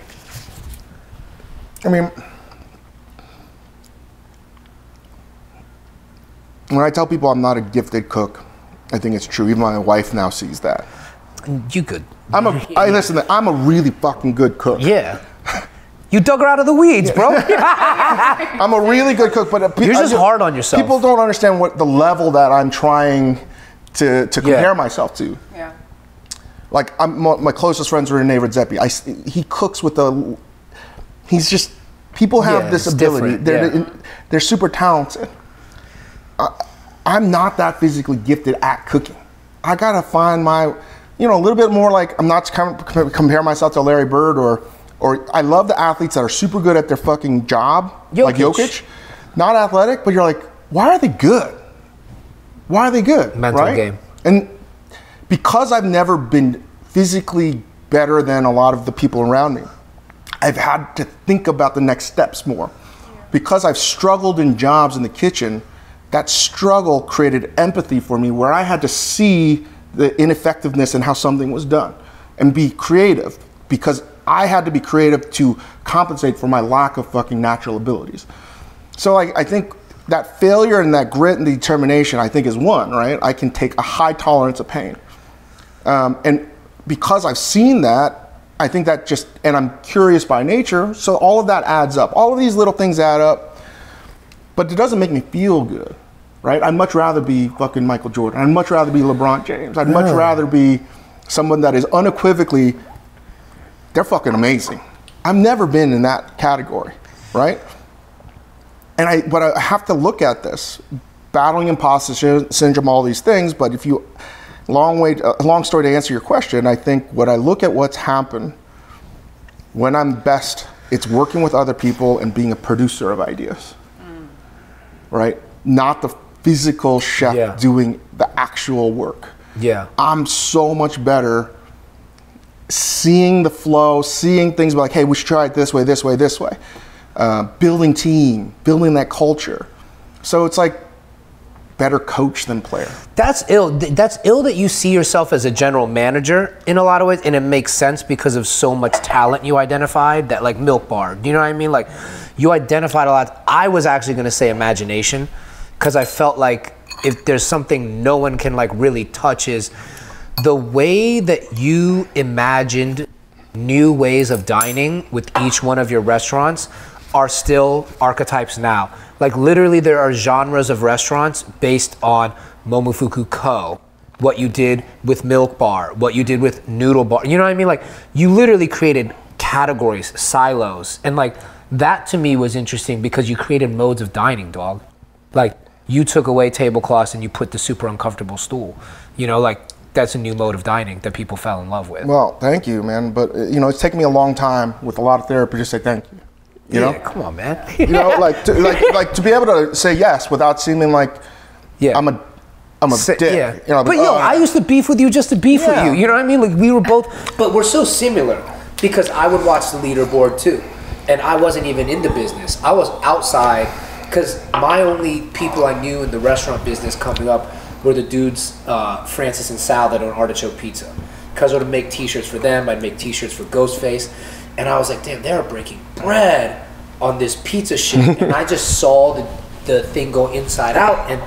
I mean, when I tell people I'm not a gifted cook, I think it's true. Even my wife now sees that. You good. Listen, I'm a really fucking good cook. Yeah. You dug her out of the weeds, bro. I'm a really good cook, but you're just hard on yourself. People don't understand what the level that I'm trying to compare myself to. Yeah. Like, my closest friends are David Chang. He cooks with he's just, people have this ability. They're super talented. I'm not that physically gifted at cooking. I gotta find my, a little bit more like, I'm not compare myself to Larry Bird or I love the athletes that are super good at their fucking job, like Jokic. Not athletic, but you're like, why are they good? Why are they good? Mental game. And because I've never been physically better than a lot of the people around me, I've had to think about the next steps more. Because I've struggled in jobs in the kitchen, that struggle created empathy for me where I had to see the ineffectiveness in how something was done and be creative, because I had to be creative to compensate for my lack of fucking natural abilities. So I think that failure and that grit and determination, I think, is one, right? I can take a high tolerance of pain. And because I've seen that, I think that and I'm curious by nature, so all of that adds up. All of these little things add up, but it doesn't make me feel good, right? I'd much rather be fucking Michael Jordan. I'd much rather be LeBron James. I'd much rather be someone that is unequivocally, they're fucking amazing. I've never been in that category, right? But I have to look at this, battling imposter syndrome, all these things. But long story to answer your question, I think when I look at what's happened, when I'm best, it's working with other people and being a producer of ideas, right? Not the physical chef doing the actual work. Yeah. I'm so much better seeing the flow, seeing things like, hey, we should try it this way, this way, this way. Building team, building that culture. So it's like, better coach than player. That's ill. That's ill that you see yourself as a general manager in a lot of ways, and it makes sense because of so much talent you identified. That like Milk Bar, do you know what I mean? Like you identified a lot. I was actually going to say imagination, because I felt like if there's something no one can like really touch is the way that you imagined new ways of dining with each one of your restaurants are still archetypes now. Like literally there are genres of restaurants based on Momofuku Ko, what you did with Milk Bar, what you did with Noodle Bar. You know what I mean? Like you literally created categories, silos. And like that to me was interesting because you created modes of dining, dog. Like you took away tablecloths and you put the super uncomfortable stool. You know, like that's a new mode of dining that people fell in love with. Well, thank you, man. But you know, it's taken me a long time with a lot of therapy to say thank you. You know? Come on, man. You know, like to be able to say yes without seeming like I'm a dick. Yeah. You know, but yo, I used to beef with you just to beef with you. You know what I mean? Like we were both, but we're so similar because I would watch the leaderboard too, and I wasn't even in the business. I was outside because my only people I knew in the restaurant business coming up were the dudes, Francis and Sal, that own Artichoke Pizza. Because I would make T-shirts for them. I'd make T-shirts for Ghostface. And I was like, damn, they're breaking bread on this pizza shit. And I just saw the thing go inside out. And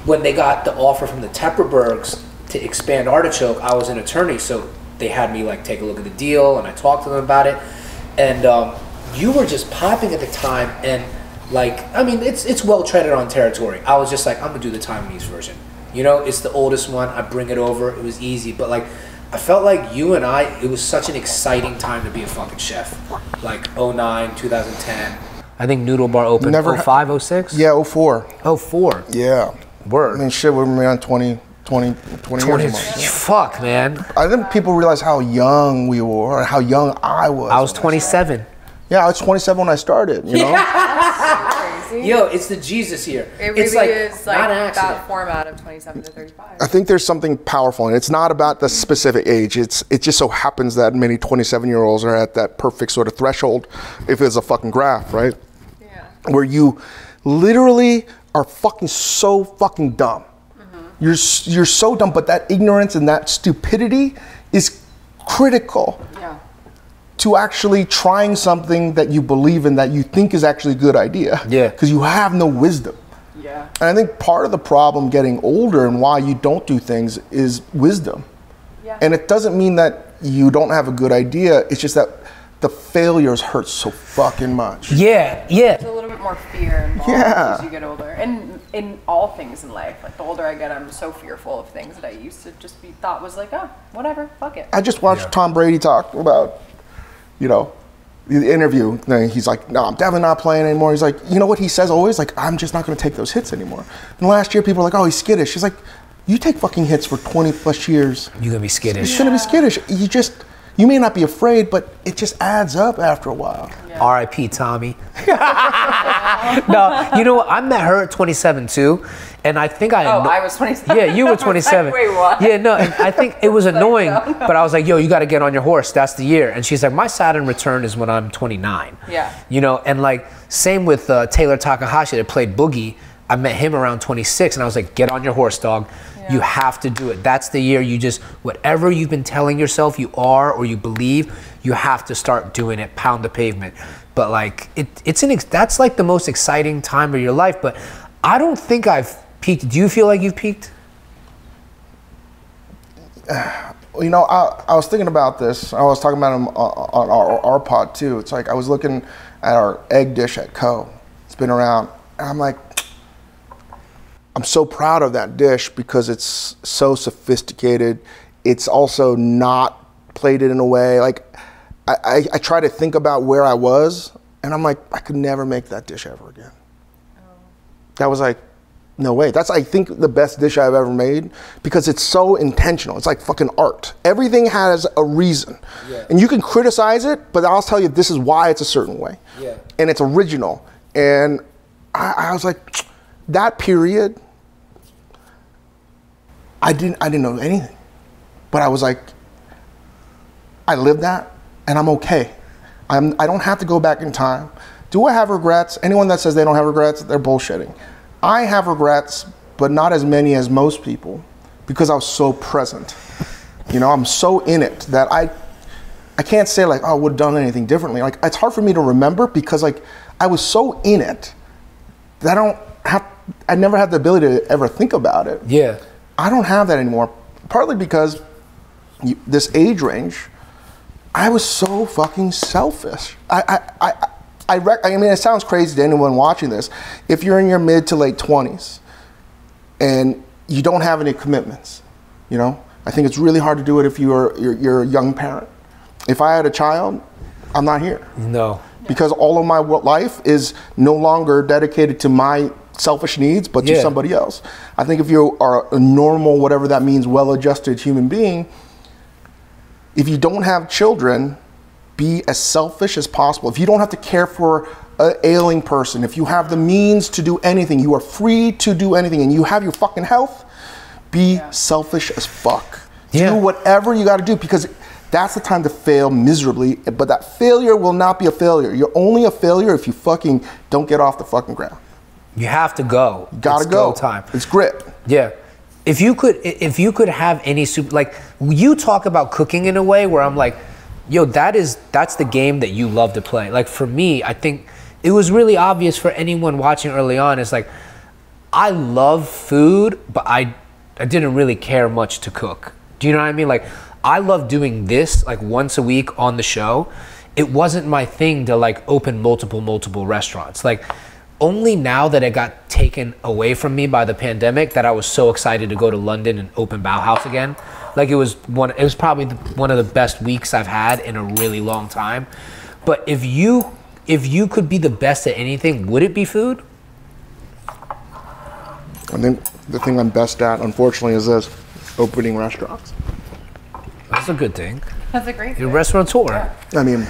when they got the offer from the Tepperbergs to expand Artichoke, I was an attorney. So they had me like take a look at the deal. And I talked to them about it. And you were just popping at the time. And like, I mean, it's well treaded on territory. I was just like, I'm going to do the Taiwanese version. You know, it's the oldest one. I bring it over. It was easy. But like, I felt like you and I, it was such an exciting time to be a fucking chef. Like 09, 2010. I think Noodle Bar opened 05, 06? Yeah, 04. 04. Yeah. Word. I mean, shit, we're around 20 years. Fuck, man. I think people realize how young we were, or how young I was. I was 27. Yeah, I was 27 when I started, you know? Yo, it's the Jesus year. It really it's like, is like not an accident. that format of 27 to 35. I think there's something powerful, and it's not about the specific age. It just so happens that many 27-year-olds are at that perfect sort of threshold, if it's a fucking graph, right? Yeah. Where you literally are fucking so fucking dumb. Mm-hmm. You're so dumb, but that ignorance and that stupidity is critical. Yeah. To actually trying something that you believe in, that you think is actually a good idea. Yeah. Because you have no wisdom. Yeah. And I think part of the problem getting older and why you don't do things is wisdom. Yeah. And it doesn't mean that you don't have a good idea. It's just that the failures hurt so fucking much. Yeah. There's a little bit more fear involved Yeah. as you get older. And in all things in life, like the older I get, I'm so fearful of things that I used to just be thought was like, oh, whatever, fuck it. I just watched Tom Brady talk about, you know, the interview thing. He's like, no, I'm definitely not playing anymore. He's like, you know what he says always? Like, I'm just not going to take those hits anymore. And last year, people were like, oh, he's skittish. He's like, you take fucking hits for 20 plus years. You're going to be skittish. You shouldn't be skittish. You may not be afraid, but it just adds up after a while. Yeah. R.I.P. Tommy. No, you know what? I met her at 27 too, and I think I was 27. Yeah, you were 27. Wait, what? Yeah, no, and I think it was annoying, but I was like, yo, you got to get on your horse. That's the year. And she's like, my Saturn return is when I'm 29. Yeah. You know, and like same with Taylor Takahashi that played Boogie. I met him around 26, and I was like, get on your horse, dog. Yeah. You have to do it. That's the year you just, whatever you've been telling yourself you are or you believe, you have to start doing it, pound the pavement. But like, that's like the most exciting time of your life, but I don't think I've peaked. Do you feel like you've peaked? You know, I was thinking about this. I was talking about him on our pod too. It's like I was looking at our egg dish at Co. It's been around, and I'm like, I'm so proud of that dish because it's so sophisticated. It's also not plated in a way, like I try to think about where I was, and I'm like, I could never make that dish ever again. Oh. That was like, no way. That's, I think, the best dish I've ever made because it's so intentional. It's like fucking art. Everything has a reason. Yeah. And you can criticize it, but I'll tell you this is why it's a certain way. Yeah. And it's original. And I was like, that period, I didn't know anything. But I was like, I lived that and I'm okay. I don't have to go back in time. Do I have regrets? Anyone that says they don't have regrets, they're bullshitting. I have regrets, but not as many as most people, because I was so present. You know, I'm so in it that I can't say like, oh, I would have done anything differently. Like, it's hard for me to remember because like I was so in it that I never had the ability to ever think about it. Yeah. I don't have that anymore. Partly because this age range, I was so fucking selfish. I mean, it sounds crazy to anyone watching this. If you're in your mid to late 20s and you don't have any commitments, you know, I think it's really hard to do it if you're a young parent. If I had a child, I'm not here. No. Because all of my life is no longer dedicated to my selfish needs, but to somebody else. I think if you are a normal, whatever that means, well-adjusted human being, if you don't have children, be as selfish as possible. If you don't have to care for an ailing person, if you have the means to do anything, you are free to do anything, and you have your fucking health, be selfish as fuck. Do whatever you got to do, because that's the time to fail miserably. But that failure will not be a failure. You're only a failure if you fucking don't get off the fucking ground. You have to go. You gotta go. Time. It's grit. Yeah. If you could have any like you talk about cooking in a way where I'm like, yo, that's the game that you love to play. Like for me, I think it was really obvious for anyone watching early on. It's like, I love food, but I didn't really care much to cook. Do you know what I mean? Like, I love doing this like once a week on the show. It wasn't my thing to like open multiple restaurants. Like, only now that it got taken away from me by the pandemic that I was so excited to go to London and open Bauhaus again. Like, it was probably one of the best weeks I've had in a really long time. But if you could be the best at anything, would it be food? I think the thing I'm best at, unfortunately, is this: opening restaurants. That's a good thing. That's a great thing. You're a restaurateur. I mean,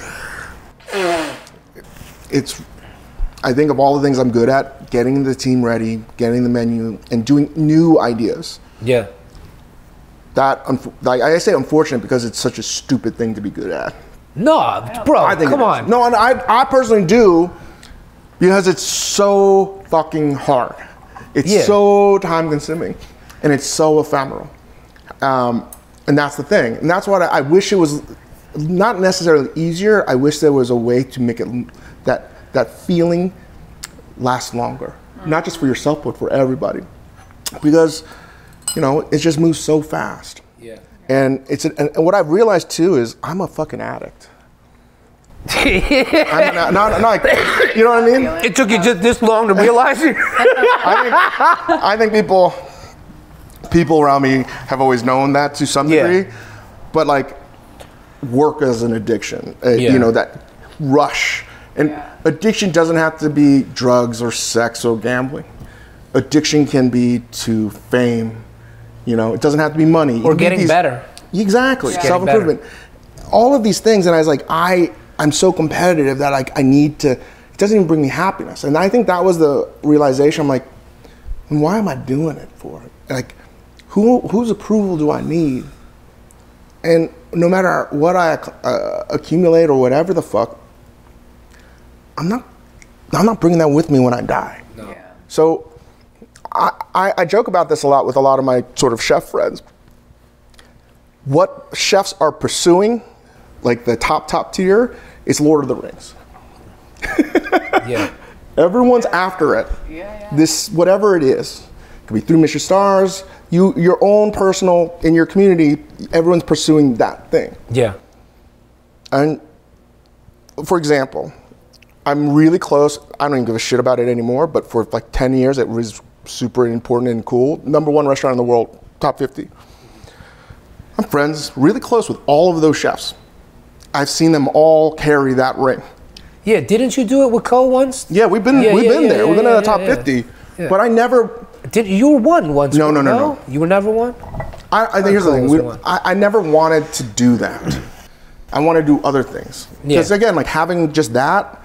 I think of all the things I'm good at, getting the team ready, getting the menu, and doing new ideas. Yeah. Like I say unfortunate because it's such a stupid thing to be good at. No, bro, come on. No, and I personally do, because it's so fucking hard. It's so time consuming, and it's so ephemeral. And that's the thing. And that's what I wish it was not necessarily easier. I wish there was a way to make it that feeling last longer. Not just for yourself, but for everybody. Because, you know, it just moves so fast. Yeah. And and what I've realized too is I'm a fucking addict. I'm not like, you know what I mean? It took you just this long to realize it? I think people around me have always known that to some degree, but like work as an addiction, you know, that rush. And addiction doesn't have to be drugs or sex or gambling. Addiction can be to fame, you know, it doesn't have to be money. Or getting better. Exactly, self-improvement. All of these things, and I was like, I'm so competitive that like I need to, it doesn't even bring me happiness. And I think that was the realization. I'm like, why am I doing it for? Like, whose approval do I need? And no matter what I accumulate or whatever the fuck, I'm not bringing that with me when I die. No. Yeah. So I joke about this a lot with a lot of my sort of chef friends. What chefs are pursuing, like the top tier, is Lord of the Rings. Yeah. Everyone's after it. Yeah. This, whatever it is. It could be 3 Michelin stars, your own personal, in your community, everyone's pursuing that thing. Yeah. And for example, I'm really close, I don't even give a shit about it anymore, but for like 10 years it was super important and cool. #1 restaurant in the world, top 50. I'm friends, really close with all of those chefs. I've seen them all carry that ring. Yeah, didn't you do it with Cole once? Yeah, we've been there. We've been in the top 50. Yeah. But I never... You were one once. No. You were never one? I think here's the thing. I never wanted to do that. I want to do other things. Because again, like having just that,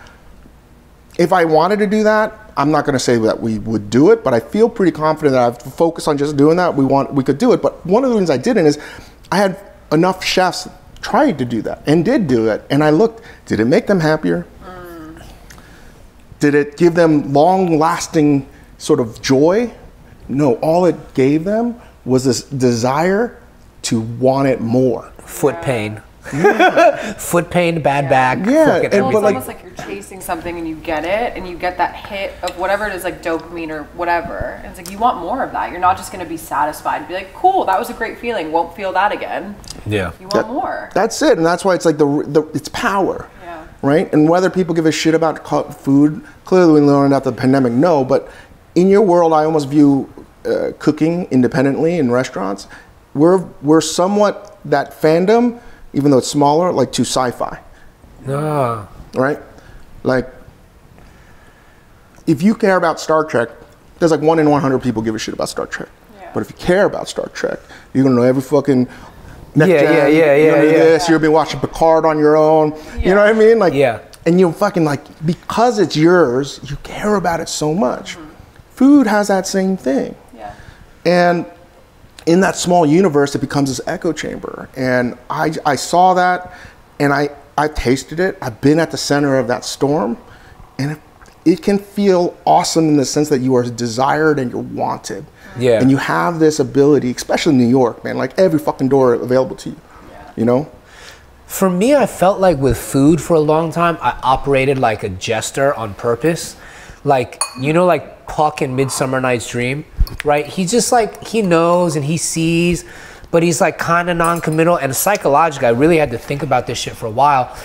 if I wanted to do that, I'm not going to say that we would do it, but I feel pretty confident that I've focused on just doing that. We could do it. But one of the reasons I didn't is I had enough chefs tried to do that and did do it. And I looked, did it make them happier? Did it give them long-lasting sort of joy? No, all it gave them was this desire to want it more. Foot pain. Foot pain, bad back. Yeah, fucking and- Well, everything. it's almost like you're chasing something and you get it, and you get that hit of whatever it is, like dopamine or whatever. And it's like you want more of that. You're not just going to be satisfied and be like, cool, that was a great feeling. Won't feel that again. Yeah. You want more. That's it, and that's why it's like it's power, Yeah. right? And whether people give a shit about food, clearly we learned after the pandemic, no. But in your world, I almost view cooking independently in restaurants. We're somewhat that fandom, even though it's smaller, like to sci-fi, Ah. right? Like, if you care about Star Trek, there's like 1 in 100 people give a shit about Star Trek. Yeah. But if you care about Star Trek, you're gonna know every fucking next Yeah, gen, yeah, you're gonna do yeah. this, you'll be watching Picard on your own. You know what I mean? Like, Yeah. and you fucking like, because it's yours, you care about it so much. Food has that same thing. Yeah. And in that small universe, it becomes this echo chamber. And I saw that, and I tasted it. I've been at the center of that storm, and it can feel awesome in the sense that you are desired and you're wanted. Yeah. And you have this ability, especially in New York, man, like every fucking door available to you, you know? For me, I felt like with food for a long time, I operated like a jester on purpose. Like, you know, like Puck in Midsummer Night's Dream, right? He's just like, he knows and he sees, but he's like kind of non-committal. And psychologically, I really had to think about this shit for a while.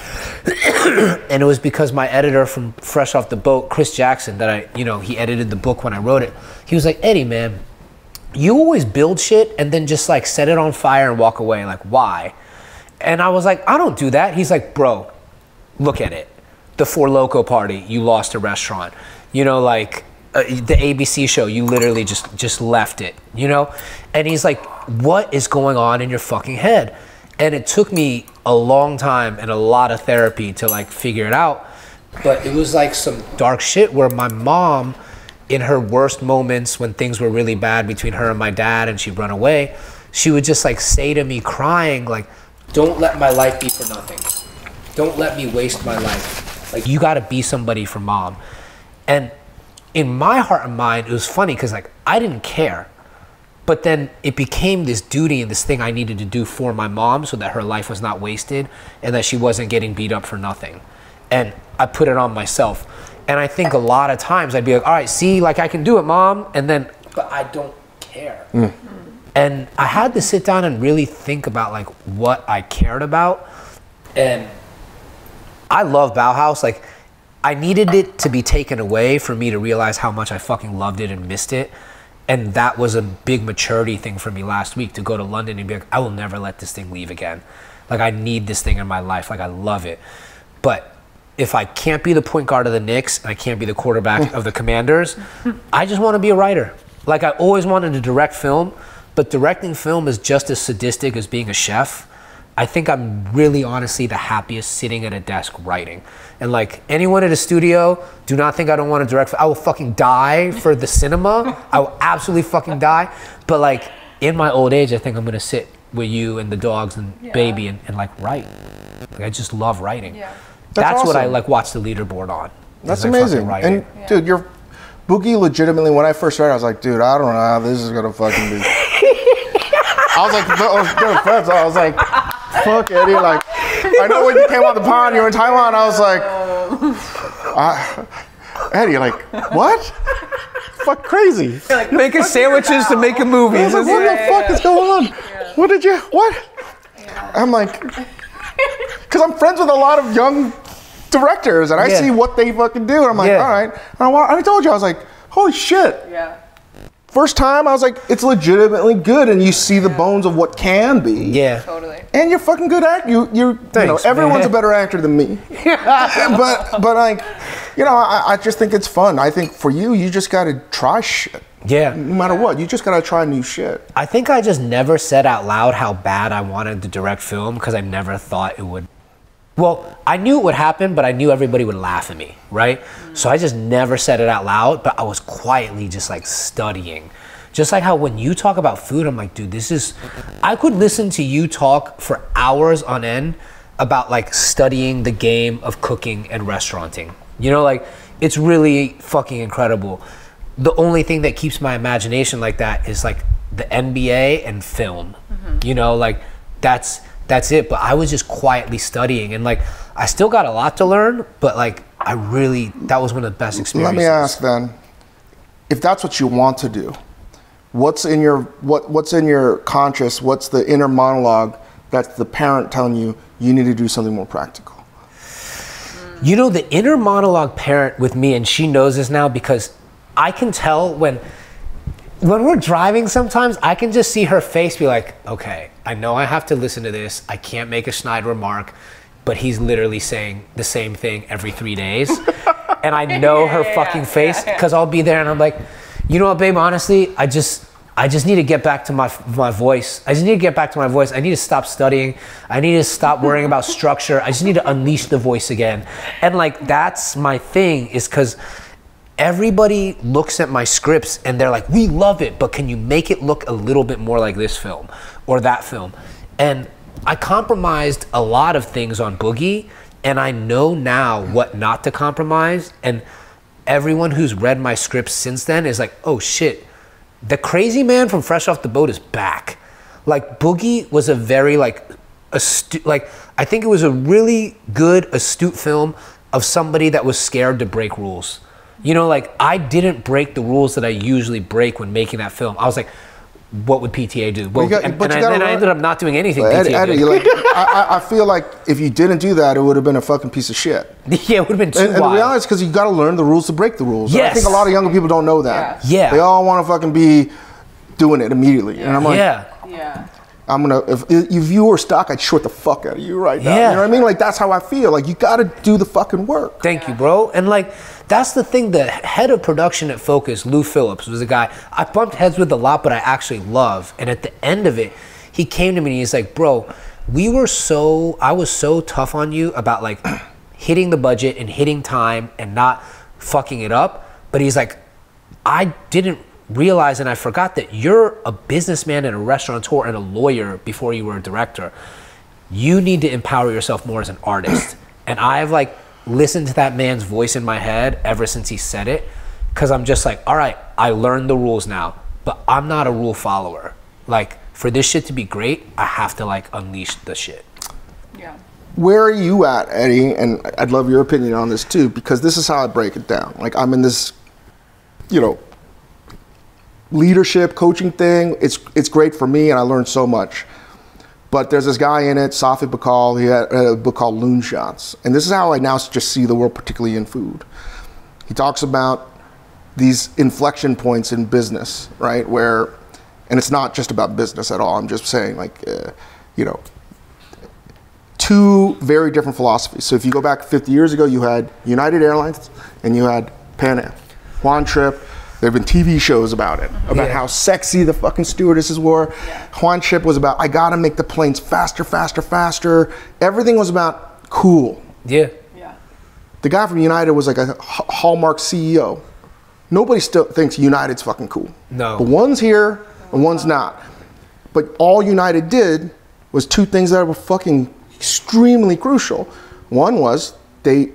And it was because my editor from Fresh Off the Boat, Chris Jackson, that he edited the book when I wrote it. He was like, Eddie, man, you always build shit and then just like set it on fire and walk away. Like, why? And I was like, I don't do that. He's like, bro, look at it. The Four Loko party, you lost a restaurant. You know, like the ABC show, you literally just left it, you know? And he's like, what is going on in your fucking head? And it took me a long time and a lot of therapy to like figure it out. But it was like some dark shit where my mom, in her worst moments when things were really bad between her and my dad and she'd run away, she would just like say to me crying, like, don't let my life be for nothing. Don't let me waste my life. Like, you gotta be somebody for mom. And in my heart and mind, it was funny because like I didn't care. But then it became this duty and this thing I needed to do for my mom so that her life was not wasted and that she wasn't getting beat up for nothing. And I put it on myself. And I think a lot of times I'd be like, all right, see, like I can do it, mom. And then, but I don't care. And I had to sit down and really think about like what I cared about. And I love Bauhaus. Like, I needed it to be taken away for me to realize how much I fucking loved it and missed it. And that was a big maturity thing for me last week, to go to London and be like, I will never let this thing leave again. Like, I need this thing in my life. Like, I love it. But if I can't be the point guard of the Knicks and I can't be the quarterback of the Commanders, I just want to be a writer. Like, I always wanted to direct film, but directing film is just as sadistic as being a chef. I think I'm really honestly the happiest sitting at a desk writing. And like anyone at a studio, do not think I don't want to direct. I will fucking die for the cinema. I will absolutely fucking die. But like in my old age, I think I'm gonna sit with you and the dogs and baby and like write. Like, I just love writing. Yeah. That's what I awesome. like watch the leaderboard on. That's is, like, fucking amazing. writing. And dude, you're Boogie legitimately, when I first started, I was like, dude, I don't know how this is gonna fucking be. I was like, I was like, fuck Eddie, like, I know when you came out the pond, you were in Taiwan, I was like, Eddie, like, what? Fuck crazy. Like, Making sandwiches to make a movie. I was like, what the fuck is going on? What did you, what? I'm like, because I'm friends with a lot of young directors, and I see what they fucking do, and I'm like, all right. And I told you, I was like, holy shit. Yeah. First time, I was like, it's legitimately good, and you see the bones of what can be. Yeah. Totally. And you're fucking good actor. You know, everyone's a better actor than me. but like, you know, I just think it's fun. I think for you, you just gotta try shit. Yeah. No matter what, you just gotta try new shit. I think I just never said out loud how bad I wanted to direct film because I never thought it would. Well, I knew it would happen, but I knew everybody would laugh at me, right? So I just never said it out loud, but I was quietly just like studying. Just like how when you talk about food, I'm like, dude, I could listen to you talk for hours on end about like studying the game of cooking and restauranting. You know, like, it's really fucking incredible. the only thing that keeps my imagination like that is like the NBA and film. You know, like that's it. But I was just quietly studying, and like I still got a lot to learn, but like that was one of the best experiences. Let me ask then, if that's what you want to do, what's in your conscious, what's the inner monologue that's the parent telling you need to do something more practical? You know, the inner monologue parent with me, and she knows this now, because I can tell when we're driving sometimes, I can just see her face be like, okay, I know I have to listen to this. I can't make a snide remark, but he's literally saying the same thing every 3 days. And I know her fucking face, because I'll be there and I'm like, you know what, babe, honestly, I just need to get back to my voice. I just need to get back to my voice. I need to stop studying. I need to stop worrying about structure. I just need to unleash the voice again. And like, that's my thing, is because everybody looks at my scripts and they're like, we love it, but can you make it look a little bit more like this film or that film? And I compromised a lot of things on Boogie, and I know now what not to compromise. And everyone who's read my scripts since then is like, oh shit, the crazy man from Fresh Off the Boat is back. Like, Boogie was a very like astute, like I think it was a really good, astute film of somebody that was scared to break rules. You know, like, I didn't break the rules that I usually break when making that film. I was like, what would PTA do? Well, and then I ended up not doing anything PTA did. Like, I feel like if you didn't do that, it would have been a fucking piece of shit. Yeah, it would have been too wild. And to be honest, because you got to learn the rules to break the rules. Yes. I think a lot of younger people don't know that. Yeah. They all want to fucking be doing it immediately. And I'm like, I'm gonna, if you were stuck, I'd short the fuck out of you right now. You know what I mean? Like, that's how I feel. Like, you gotta do the fucking work. Thank you, bro. And like, that's the thing, the head of production at Focus, Lou Phillips, was a guy I bumped heads with a lot, but I actually love. And at the end of it, he came to me and he's like, bro, I was so tough on you about like hitting the budget and hitting time and not fucking it up. But he's like, I didn't realize, and I forgot that you're a businessman and a restaurateur and a lawyer before you were a director. You need to empower yourself more as an artist. And I've like listened to that man's voice in my head ever since he said it, because I'm just like, all right, I learned the rules now, but I'm not a rule follower. Like, for this shit to be great, I have to like unleash the shit. Yeah. Where are you at, Eddie? And I'd love your opinion on this too, because this is how I break it down. Like, I'm in this, you know, leadership coaching thing. It's great for me, and I learned so much. But there's this guy in it, Safi Bacall. He had a book called Loon Shots, and this is how I now just see the world, particularly in food. He talks about these inflection points in business, right? Where, and it's not just about business at all. I'm just saying, like, you know, two very different philosophies. So if you go back 50 years ago, you had United Airlines and you had Pan Am, Juan Trip. There have been TV shows about it, about how sexy the fucking stewardesses were. Juan Trip was about, I gotta make the planes faster, faster, faster. Everything was about cool. Yeah. The guy from United was like a Hallmark CEO. Nobody still thinks United's fucking cool. No. But one's here and one's not. But all United did was two things that were fucking extremely crucial. One was they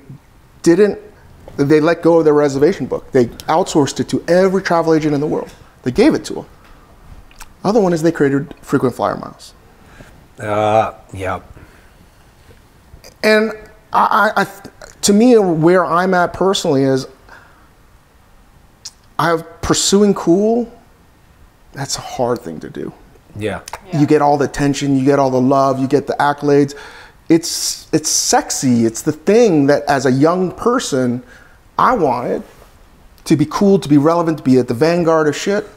let go of their reservation book. They outsourced it to every travel agent in the world. They gave it to them. Other one is they created frequent flyer miles. Yeah. And I to me, where I'm at personally is, pursuing cool, that's a hard thing to do. Yeah. You get all the attention, you get all the love, you get the accolades. It's sexy. It's the thing that as a young person, I wanted to be cool, to be relevant, to be at the vanguard of shit.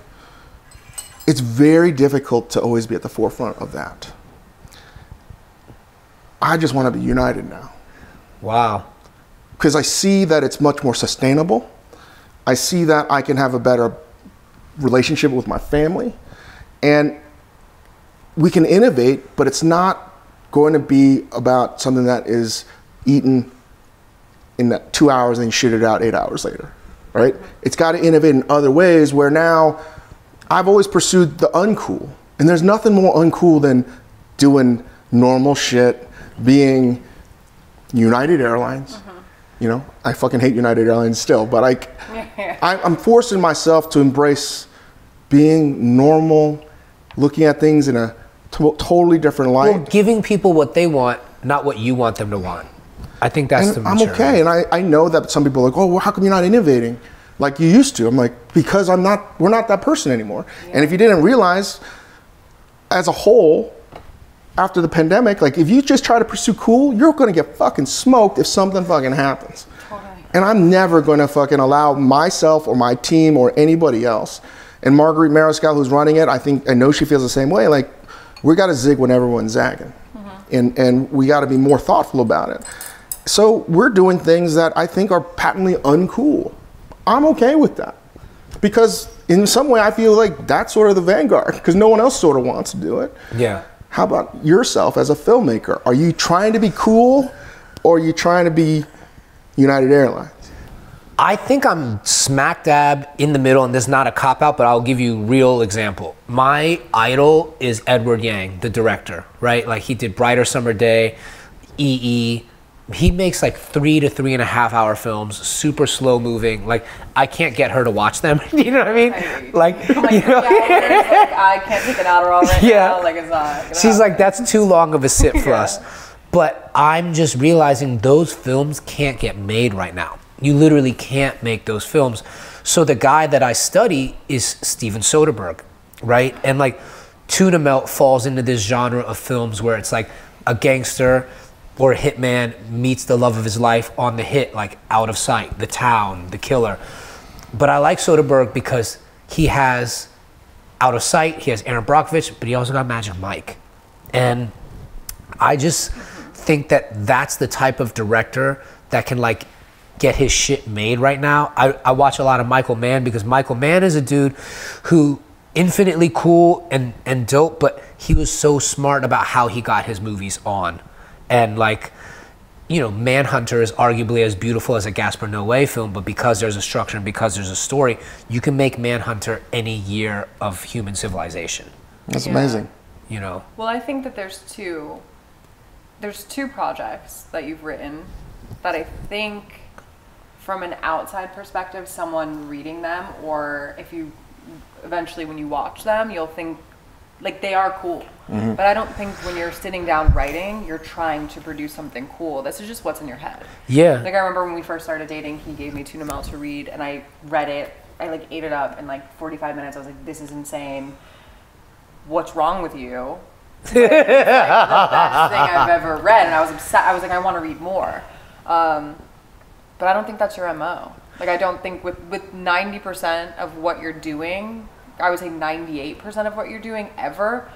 It's very difficult to always be at the forefront of that. I just want to be United now. Wow. Because I see that it's much more sustainable. I see that I can have a better relationship with my family. And we can innovate, but it's not going to be about something that is eaten in that 2 hours and then shit it out 8 hours later, right? It's got to innovate in other ways, where now I've always pursued the uncool. And there's nothing more uncool than doing normal shit, being United Airlines, You know, I fucking hate United Airlines still, but I'm forcing myself to embrace being normal, looking at things in a totally different light. Well, giving people what they want, not what you want them to want. I think that's the maturity. I'm okay, and I know that some people are like, oh, well, how come you're not innovating like you used to? I'm like, because we're not that person anymore. Yeah. And if you didn't realize, as a whole, after the pandemic, like if you just try to pursue cool, you're gonna get fucking smoked if something fucking happens. Totally. And I'm never gonna fucking allow myself or my team or anybody else. And Marguerite Mariscal, who's running it, I know she feels the same way. Like, we gotta zig when everyone's zagging. And we gotta be more thoughtful about it. So we're doing things that I think are patently uncool. I'm okay with that. Because in some way I feel like that's sort of the vanguard, because no one else sort of wants to do it. Yeah. How about yourself as a filmmaker? Are you trying to be cool, or are you trying to be United Airlines? I think I'm smack dab in the middle, and this is not a cop-out, but I'll give you a real example. My idol is Edward Yang, the director, right? Like, he did Brighter Summer Day, EE. He makes like 3 to 3.5 hour films, super slow moving. Like, I can't get her to watch them. You know what I mean? Like, you know? Like, I can't take an Adderall right now. Like, it's not. She's like, that's too long of a sit for us. But I'm just realizing those films can't get made right now. You literally can't make those films. So the guy that I study is Steven Soderbergh, right? And like, Tuna Melt falls into this genre of films where it's like a gangster or a hitman meets the love of his life on the hit, like Out of Sight, The Town, The Killer. But I like Soderbergh because he has Out of Sight, he has Aaron Brockovich, but he also got Magic Mike. And I just think that that's the type of director that can like get his shit made right now. I watch a lot of Michael Mann because Michael Mann is a dude who infinitely cool and dope, but he was so smart about how he got his movies on. And like, you know, Manhunter is arguably as beautiful as a Gaspar Noé film, but because there's a structure and because there's a story, you can make Manhunter any year of human civilization. That's amazing. You know? Well, I think that there's two projects that you've written that I think from an outside perspective, someone reading them, or if you eventually when you watch them, you'll think like they are cool. But I don't think when you're sitting down writing, you're trying to produce something cool. This is just what's in your head. Yeah. Like, I remember when we first started dating, he gave me Tuna Melt to read, and I read it. I like ate it up in like 45 minutes. I was like, this is insane. What's wrong with you? But it's like the best thing I've ever read, and I was upset. I was like, I want to read more. But I don't think that's your MO. Like, I don't think with 90% of what you're doing, I would say 98% of what you're doing ever,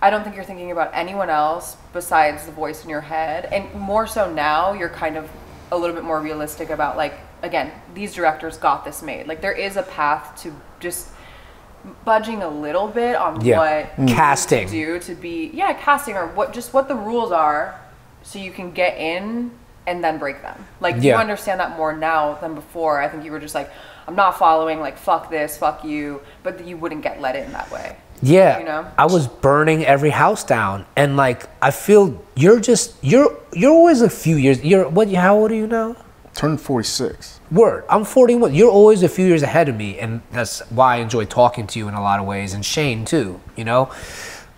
I don't think you're thinking about anyone else besides the voice in your head. And more so now, you're kind of a little bit more realistic about, like, again, these directors got this made. Like, there is a path to just budging a little bit on what casting to do to be casting, or what the rules are, so you can get in and then break them. Like, you understand that more now than before. I think you were just like, I'm not following, like, fuck this, fuck you, but you wouldn't get let in that way. Yeah, you know? I was burning every house down, and like, I feel you're always a few years. How old are you now? Turned 46. Word, I'm 41. You're always a few years ahead of me, and that's why I enjoy talking to you in a lot of ways, and Shane too, you know?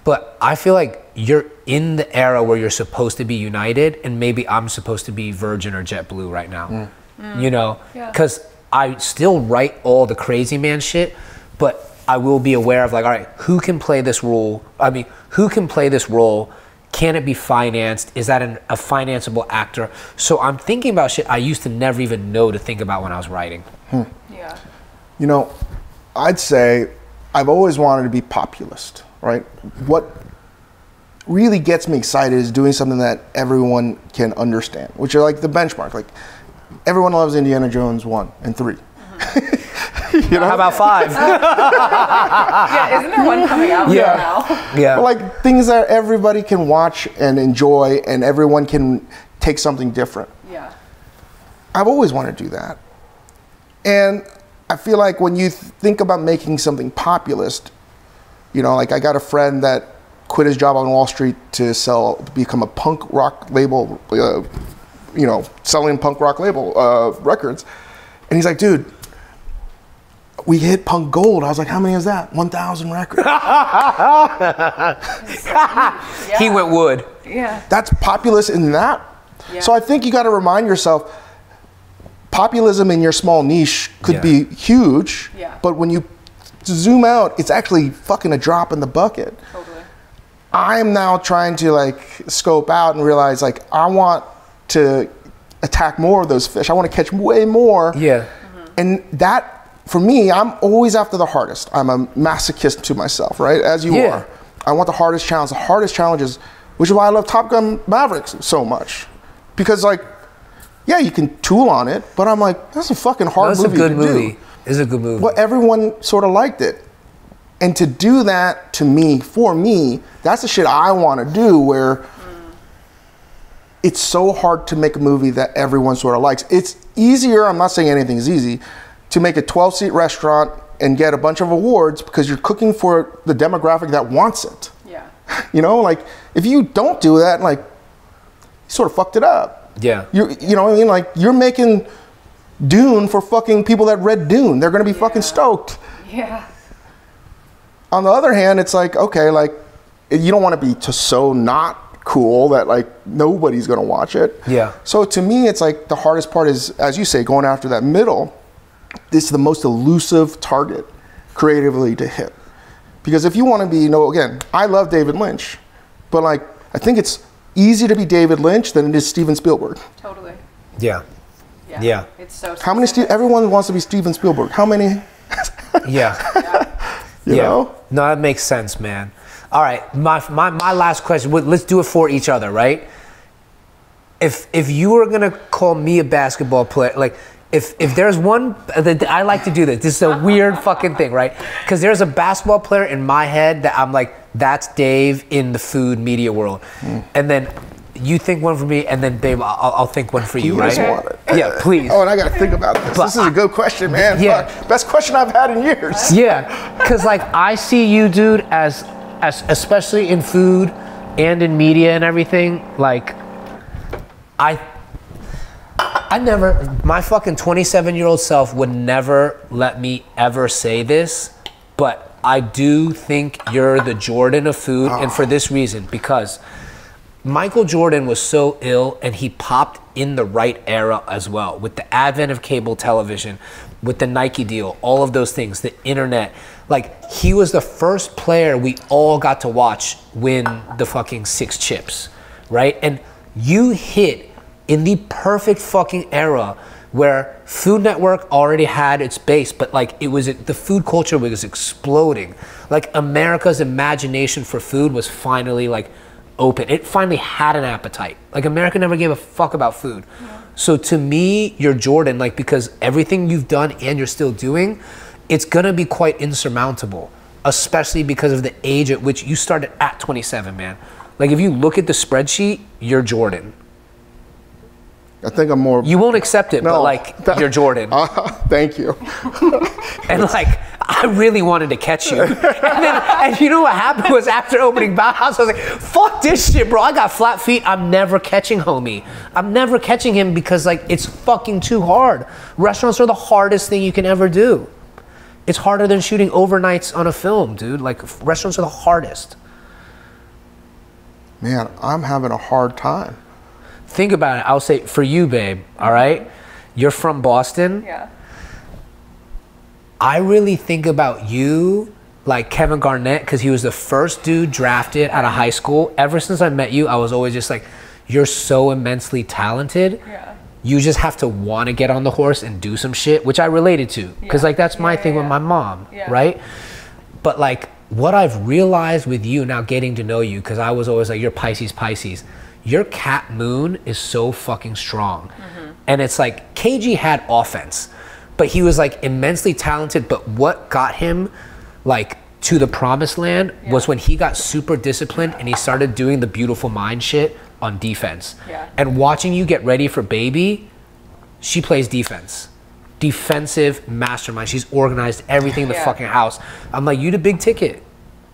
But I feel like you're in the era where you're supposed to be United, and maybe I'm supposed to be Virgin or JetBlue right now, you know? Because I still write all the crazy man shit, but I will be aware of, like, all right, who can play this role? I mean, who can play this role? Can it be financed? Is that a financeable actor? So I'm thinking about shit I used to never even know to think about when I was writing. Yeah. You know, I'd say I've always wanted to be populist, right? What really gets me excited is doing something that everyone can understand, which are like the benchmark. Like, everyone loves Indiana Jones 1 and 3. You know? How about 5? Isn't there one coming out now? Yeah. But like, things that everybody can watch and enjoy, and everyone can take something different. Yeah. I've always wanted to do that. And I feel like when you think about making something populist, you know, like, I got a friend that quit his job on Wall Street to become a punk rock label you know, selling punk rock label records. And he's like, dude, we hit punk gold. I was like, how many is that? 1,000 records. He went wood. Yeah. That's populous in that. Yeah. So I think you got to remind yourself, populism in your small niche could be huge, but when you zoom out, it's actually fucking a drop in the bucket. Totally. I'm now trying to like scope out and realize like I want to attack more of those fish. I want to catch way more. Yeah. And that, for me, I'm always after the hardest. I'm a masochist to myself, right? As you are. I want the hardest challenge. The hardest challenges, which is why I love Top Gun Maverick so much. Because like, yeah, you can tool on it, but I'm like, that's a fucking hard movie to do. That's a good movie. It's a good movie. Well, everyone sort of liked it. And to do that to me, for me, that's the shit I want to do, where it's so hard to make a movie that everyone sort of likes. It's easier, I'm not saying anything's easy, to make a 12-seat restaurant and get a bunch of awards because you're cooking for the demographic that wants it. Yeah. You know, like, if you don't do that, like, you sort of fucked it up. Yeah. You know what I mean? Like, you're making Dune for fucking people that read Dune. They're going to be fucking stoked. Yeah. On the other hand, it's like, okay, like, you don't want to be just so not cool that like nobody's going to watch it. Yeah. So to me, it's like the hardest part is, as you say, going after that middle. This is the most elusive target creatively to hit. Because if you want to be, you know, again, I love David Lynch, but like, I think it's easy to be David Lynch than it is Steven Spielberg. Totally. Yeah. Yeah. Yeah. It's so How many, everyone wants to be Steven Spielberg. How many? Yeah. You know? No, that makes sense, man. All right, my last question. Let's do it for each other, right? If you were gonna call me a basketball player, like if there's one, I like to do this. This is a weird fucking thing, right? Because there's a basketball player in my head that I'm like, that's Dave in the food media world, and then you think one for me, and then babe, I'll think one for you, right? Want it. Yeah, please. Oh, and I got to think about this. But this is a good question, man. Yeah. Fuck. Best question I've had in years. Yeah, because like I see you, dude, as especially in food and in media and everything, like I never, my fucking 27-year-old self would never let me ever say this, but I do think you're the Jordan of food, and for this reason, because Michael Jordan was so ill and he popped in the right era as well, with the advent of cable television, with the Nike deal, all of those things, the internet. Like, he was the first player we all got to watch win the fucking 6 chips, right? And you hit in the perfect fucking era where Food Network already had its base, but like the food culture was exploding. Like, America's imagination for food was finally like open. It finally had an appetite. Like, America never gave a fuck about food. Yeah. So to me, you're Jordan, like, because everything you've done and you're still doing, it's gonna be quite insurmountable, especially because of the age at which you started at 27, man. Like, if you look at the spreadsheet, you're Jordan. I think I'm more. You won't accept it, No, but like, you're Jordan. Thank you. And like, I really wanted to catch you. And you know what happened was, after opening Bauhaus, I was like, fuck this shit, bro. I got flat feet. I'm never catching homie. I'm never catching him because like, it's fucking too hard. Restaurants are the hardest thing you can ever do. It's harder than shooting overnights on a film, dude. Like, restaurants are the hardest. Man, I'm having a hard time. Think about it. I'll say, for you, babe, all right? You're from Boston. Yeah. I really think about you like Kevin Garnett, because he was the first dude drafted out of high school. Ever since I met you, I was always just like, you're so immensely talented. Yeah. You just have to want to get on the horse and do some shit, which I related to. Because like, that's my thing with my mom, right? But like, what I've realized with you now, getting to know you, because I was always like, you're Pisces. Your cat moon is so fucking strong. And it's like, KG had offense, but he was like immensely talented. But what got him like to the promised land was when he got super disciplined and he started doing the beautiful mind shit on defense. And watching you get ready for baby, she plays defense. Defensive mastermind. She's organized everything in the fucking house. I'm like, you the big ticket.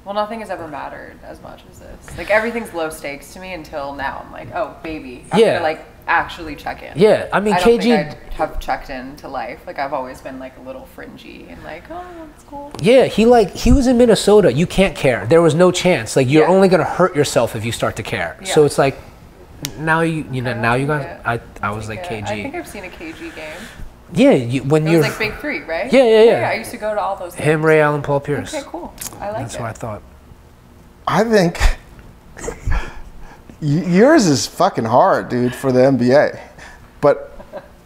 Well, nothing has ever mattered as much as this. Like, everything's low stakes to me until now. I'm like, oh, baby. I'm gonna, like, actually check in. Yeah, I mean, I don't KG. think I'd have checked into life. Like I've always been like a little fringy and like, oh, that's cool. Yeah, he was in Minnesota. You can't care. There was no chance. Like you're Yeah. only gonna hurt yourself if you start to care. So Yeah. it's like now you guys. Yeah. I was like KG. I think I've seen a KG game. Yeah, when It you're was like Big Three, right? Yeah. I used to go to all those games. him, Ray Allen, Paul Pierce. Okay, cool. I like That's it. what I thought. I think yours is fucking hard, dude, for the NBA. But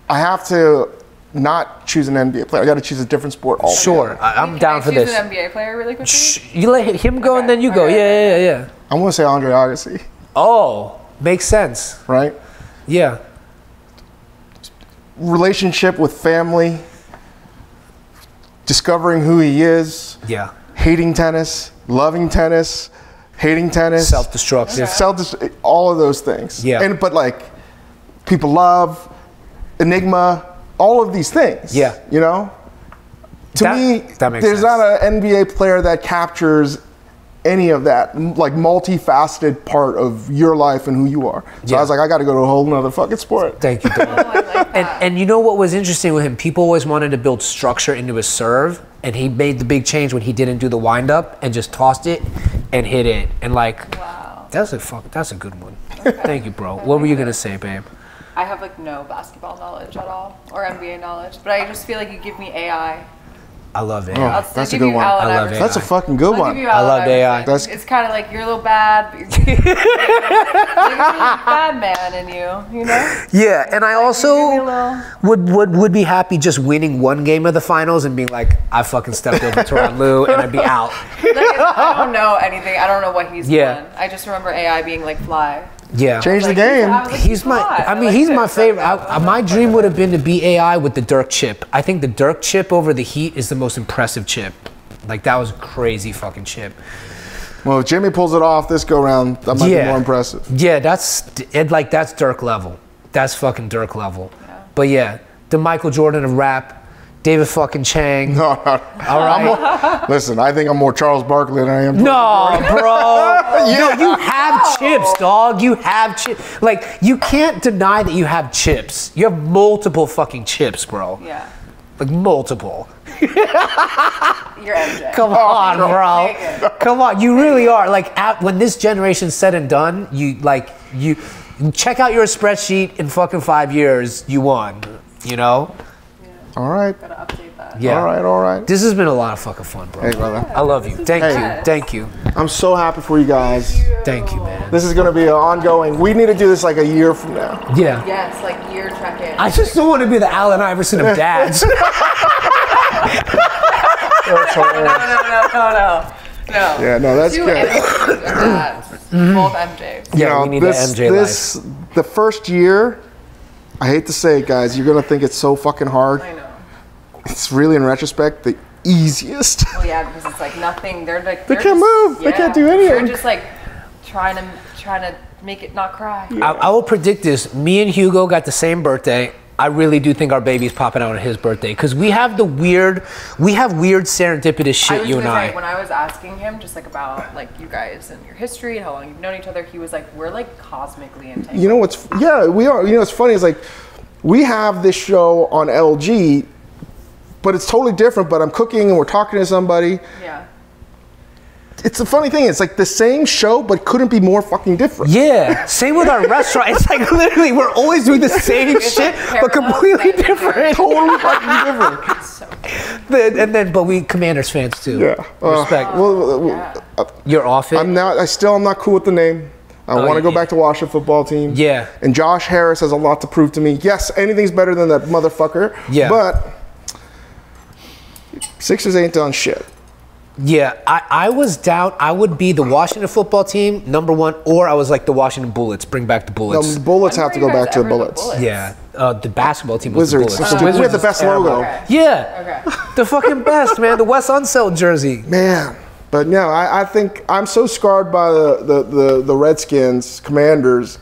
I have to not choose an NBA player. I got to choose a different sport altogether. Sure, I'm Can down I for choose this. an NBA player really quickly? You let him go and Okay, then you go. okay, Yeah. I'm going to say Andre Agassi, Oh, makes sense. right? Yeah. Relationship with family, discovering who he is, Yeah. hating tennis, loving tennis, hating tennis, Self-destructive. all of those things. Yeah. But like people love, enigma, all of these things. Yeah. You know? To me, that makes there's sense. not an NBA player that captures any of that, like multifaceted part of your life and who you are. So Yeah. I was like, I got to go to a whole nother fucking sport. Thank you, Dom. Oh, I like that. And you know what was interesting with him? People always wanted to build structure into his serve, and he made the big change when he didn't do the wind up and just tossed it and hit it. And like, Wow. that's a good one. Thank you, bro. What were you gonna say, babe? I have like no basketball knowledge at all or NBA knowledge, but I just feel like you give me AI. I love it. Oh, I'll that's a give good you one. Allen I love Iverson. AI. That's a fucking good I'll one. give you I Allen loved AI. Iverson. That's- It's kind of like you're a little bad, but you're a bad man in you know? Yeah, and I Give me also a little... would be happy just winning one game of the finals and being like, I fucking stepped over Tyronn Lue and I'd be out. Like, I don't know anything. I don't know what he's Yeah. done. I just remember AI being like, fly. Yeah. Change the Like, game. I was like, He's my. fly. I mean, liked he's it. my favorite. My dream would have been to be AI with the Dirk chip. I think the Dirk chip over the Heat is the most impressive chip. Like that was a crazy fucking chip. Well, if Jimmy pulls it off this go round, that might be more impressive. Yeah, that's Dirk level. That's fucking Dirk level. Yeah. But yeah, the Michael Jordan of rap, David fucking Chang. No, All right. listen, I think I'm more Charles Barkley than I am. No, bro. No, you have chips, dog. You have chips. Like, you can't deny that you have chips. You have multiple fucking chips, bro. Yeah. Like, multiple. You're MJ. Come on, Take bro. it. Come on. You really are. Like, when this generation's said and done, you check out your spreadsheet in fucking 5 years, you won. You know? All right. Gotta update that. Yeah. All right. This has been a lot of fucking fun, bro. Hey, brother. I love you. Thank Hey. you. Thank you. I'm so happy for you guys. Thank you, man. This is going to be an ongoing. We need to do this like a year from now. Yeah. Yes, like year check-in. I just don't want to be the Allen Iverson of dads. That's hilarious. No. Yeah, no, that's Two good. MJs of dads. Both MJs. Yeah, You we need this, the MJ this, the first year, I hate to say it, guys, you're going to think it's so fucking hard. I know. It's really, in retrospect, the easiest. Well, yeah, because it's like nothing. They're like They they're can't just- move. They can't do anything. They're just like trying to make it not cry. I will predict this. Me and Hugo got the same birthday. I really do think our baby's popping out on his birthday because we have weird serendipitous I shit, was you and gonna say, I. when I was asking him just like about like you guys and your history and how long you've known each other, he was like, we're like cosmically entangled. You know what's, yeah, we are. You know what's funny is like, we have this show on LG, but it's totally different. But I'm cooking and we're talking to somebody. Yeah. It's a funny thing. It's like the same show, but couldn't be more fucking different. Yeah, same with our restaurant. It's like literally we're always doing the same It's shit, like but parallel completely things. different. Totally fucking different. It's so good. But we Commanders fans too. Yeah. Respect. You're off it. I'm not cool with the name. I want to go back to Washington football team. Yeah. And Josh Harris has a lot to prove to me. Yes, anything's better than that motherfucker. Yeah. But Sixers ain't done shit. Yeah, I was down. I would be the Washington football team, #1, or I was like the Washington Bullets. Bring back the No, Bullets. the Bullets have to go back to the Ever the Bullets. Bullets? Yeah, the basketball team was Wizards. the Bullets. We Wizards have the is best terrible. logo. Okay. Yeah, Okay. the fucking best, man. The Wes Unseld jersey. Man. But no, I think I'm so scarred by the Redskins, Commanders,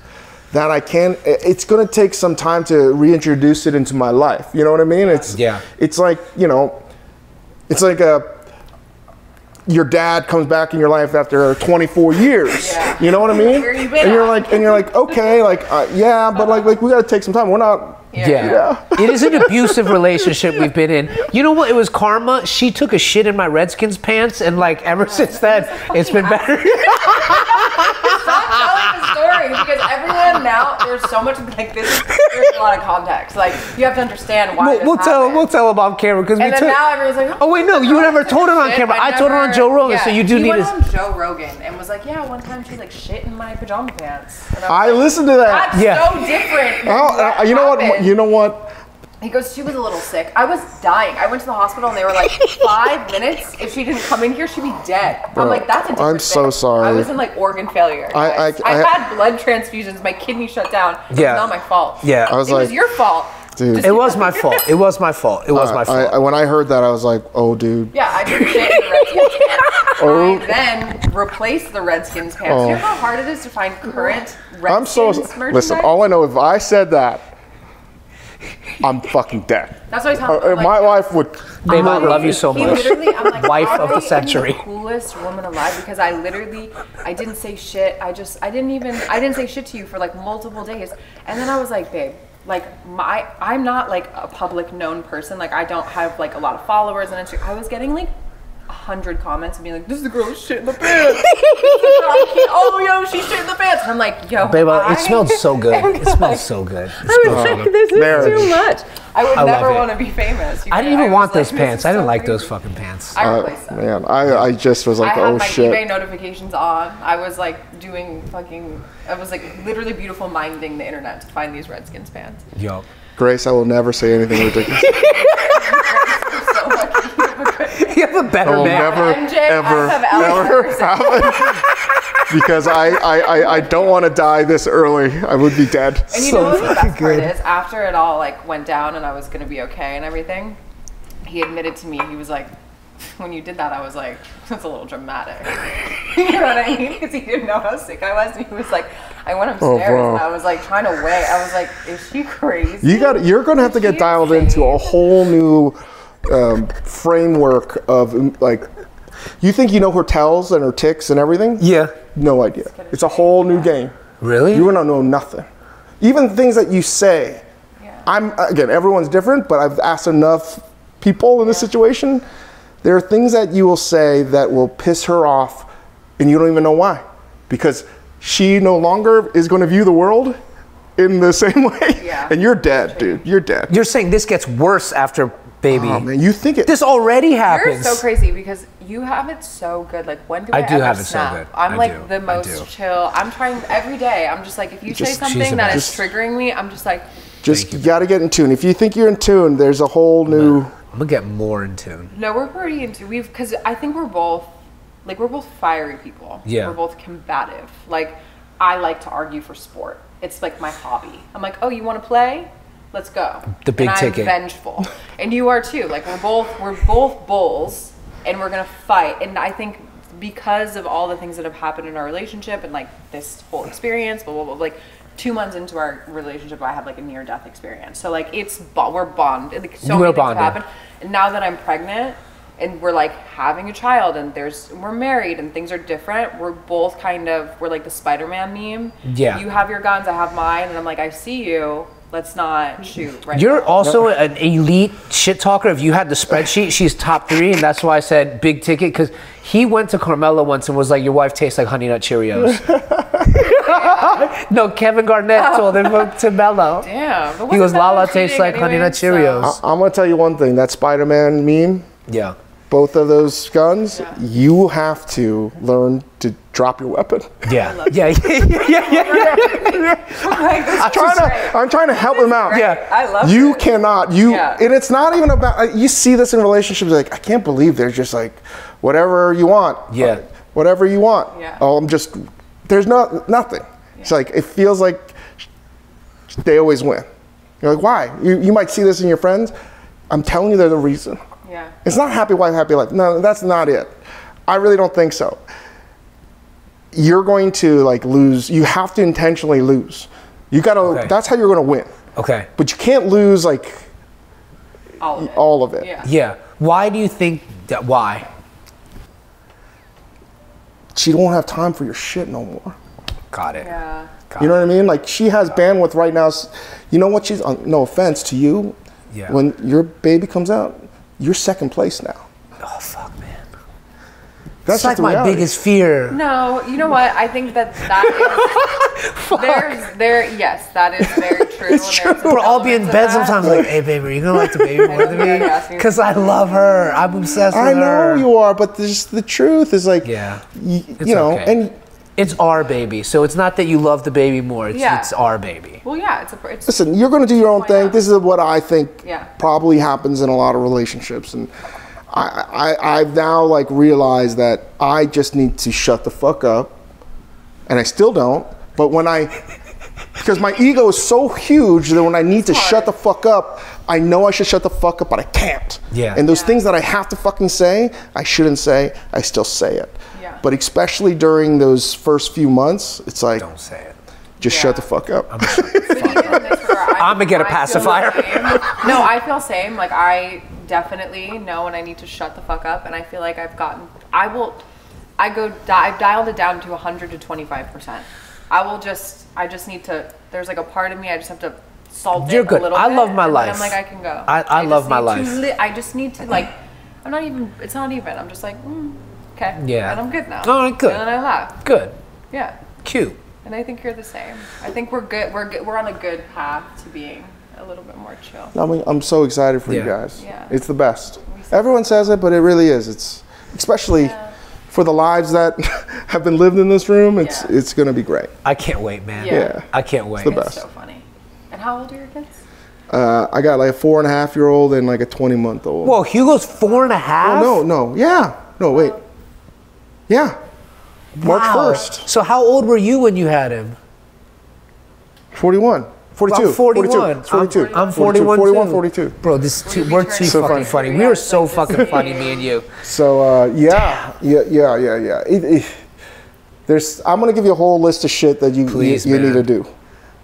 that I can't. It's going to take some time to reintroduce it into my life. You know what I mean? It's like, you know, it's like your dad comes back in your life after 24 years. Yeah. You know what I mean? Where you been And you're like, okay, like yeah, but like we got to take some time. We're not. Yeah. It is an abusive relationship we've been in. You know what? It was karma. She took a shit in my Redskins pants, and like ever since then, it's been better. Stop telling the story because everyone now there's so much like this. There's a lot of context. Like you have to understand why. We'll tell him on camera because we And then now everyone's like, oh wait, no, you never told it on camera. I told her on Joe Rogan, so you do he need went to. on Joe Rogan and was like, yeah, one time she like shit in my pajama pants. And I listened to that. That's so different. than You know what? happened. You know what? He goes, she was a little sick. I was dying. I went to the hospital and they were like, 5 minutes. If she didn't come in here, she'd be dead. I'm like, that's a different I'm so thing. sorry. I was in like organ failure. I had blood transfusions. My kidney shut down. It was not my fault. Yeah. I was it like, was your fault. dude. It was my fault. It was my fault. It was my fault. When I heard that, I was like, oh, dude. Yeah, I did shit in the Redskins pants. I then replaced the Redskins pants. You know how hard it is to find current Redskins merchandise? Listen, all I know, if I said that, I'm fucking dead. That's what I tell him. My wife would. Babe, I love you so He much. literally, I'm like, Wife of the I'm century. the coolest woman alive because I didn't say shit. I didn't say shit to you for like multiple days. And then I was like, babe, like I'm not like a public known person. Like I don't have like a lot of followers and I was getting like 100 comments and being like, this is the girl who shit in the pants. Oh, yo, she shit in the pants. And I'm like, yo, babe, it smelled so good. It smells so good. I was like, this is Marriage. too much. I would never love it. want to be famous. I didn't even was want like, those this pants. is I didn't so like crazy. those fucking pants. I replaced them. Man, I just was like, I had oh my shit. eBay notifications on. I was like doing I was like literally beautiful minding the internet to find these Redskins pants. Yo. Grace, I will never say anything ridiculous. So much. You have a better I will man. never, MJ, ever, I have ever happen. Because I don't want to die this early. I would be dead. And you So know what the best fucking part good. is? After it all like went down and I was gonna be okay and everything, he admitted to me, he was like, when you did that, I was like, that's a little dramatic. You know what I mean? Because he didn't know how sick I was. And he was like, I went upstairs bro. and I was like trying to weigh. I was like, is she crazy? You're going to have to get dialed into a whole new framework of like, you think you know her tells and her ticks and everything? Yeah. No idea. It's a whole new game. Really? You're going to know nothing. Even things that you say. Yeah. Again, everyone's different, but I've asked enough people in this situation. There are things that you will say that will piss her off and you don't even know why. Because she no longer is going to view the world in the same way. Yeah. And you're dead, dude. You're dead. You're saying this gets worse after baby. Oh, man, you think it. This already happens. You're so crazy because you have it so good. Like when do I do ever have it so snap? good. I'm I like do. the I most do. chill. I'm trying every day. I'm just like, if you say Just- something she's that the is best. triggering me, I'm just like, Just, you got to get in tune. If you think you're in tune, there's a whole new. I'm gonna get more in tune. no, we're pretty into because I think we're both fiery people. Yeah. We're both combative. Like I like to argue for sport. It's like my hobby. I'm like, oh, you want to play? Let's go. The big and ticket. I'm vengeful, and you are too. Like we're both bulls, and we're gonna fight. And I think because of all the things that have happened in our relationship and like this whole experience, blah blah blah, like 2 months into our relationship, I had like a near-death experience. So like we're bonded. Like, so You many were things have bonded. happened. And now that I'm pregnant and we're like having a child and we're married and things are different, we're both we're like the Spider-Man meme. Yeah. You have your guns, I have mine, and I'm like, I see you. Let's not shoot right You're now. also an elite shit talker. If you had the spreadsheet, she's top 3, and that's why I said big ticket, because he went to Carmelo once and was like, your wife tastes like Honey Nut Cheerios. No, Kevin Garnett told him to Mello. Damn. But He goes, wasn't that Lala cheating tastes like Honey anyway? Nut Cheerios. I'm going to tell you one thing. That Spider-Man meme, Yeah. both of those guns, Yeah. you have to learn to drop your weapon. Yeah. Yeah. I'm trying to help him out. Yeah. I love You it. cannot. Yeah. And it's not even about. You see this in relationships. Like I can't believe they're just like, whatever you want. Yeah. Whatever you want. Yeah. Oh, I'm just. There's nothing. It's like it feels like they always win. You're like, why? You might see this in your friends. I'm telling you, there's a reason. Yeah. It's not happy wife, happy life. No, that's not it. I really don't think so. You're going to like lose. You have to intentionally lose. You gotta. Okay. That's how you're going to win. Okay. But you can't lose like All of it. Yeah. Yeah. Why do you think why? She don't have time for your shit no more. Got it. Yeah. Got You know it. what I mean? Like she has bandwidth right now. You know what? She's no offense to you. Yeah. When your baby comes out, you're second place now. Oh fuck, man. That's That's like just the my reality. biggest fear. No, you know what? I think that is yes, that is very true. It's true. Bro, I'll be in bed sometimes like, hey baby, are you gonna like the baby more than me? Because I love her. I'm obsessed with I her. know you are, but the truth is like, Yeah. you It's know, okay. and It's our baby, so it's not that you love the baby more. It's, Yeah. it's our baby. Well, yeah, it's listen, you're going to do your own Why thing. not? This is what I think Yeah. probably happens in a lot of relationships, and I've now like realized that I just need to shut the fuck up, and I still don't. But when because my ego is so huge that when I need to shut the fuck up, I know I should shut the fuck up, but I can't. Yeah. And those Yeah. things that I have to fucking say, I shouldn't say, I still say it. Yeah. But especially during those first few months, it's like, Don't say it. just Yeah. shut the fuck up. But even in this regard, I'ma get a I feel pacifier. the same. No, I feel same. Like I definitely know when I need to shut the fuck up, and I feel like I've dialed it down to 100 to 25%. I just need to. There's like a part of me. I just have to salt You're it good. a little I bit. love my and then life. I'm like I can go. I just love my need to life. I just need to like. I'm not even. It's not even. I'm just like okay. Yeah. And I'm good now. All right, good. And then I laugh. Good. Yeah. Cute. And I think you're the same. I think we're good. We're on a good path to being a little bit more chill. I mean, I'm so excited for you Yeah. guys. Yeah. It's the best. Everyone says it, but it really is. It's especially Yeah. for the lives that have been lived in this room. Yeah. It's going to be great. I can't wait, man. Yeah. I can't wait. the It's best. so funny. And how old are your kids? I got like a 4.5-year-old and like a 20-month-old. Whoa, Hugo's 4.5? Oh, no, yeah, no, wait, yeah, March Wow. 1st, So how old were you when you had him? 41, 42, I'm 41. 42, I'm 41 41, too. 42. Bro, we're too So fucking funny. funny. We are so fucking funny, me and you. So yeah. I'm gonna give you a whole list of shit that you Please, need man. to do.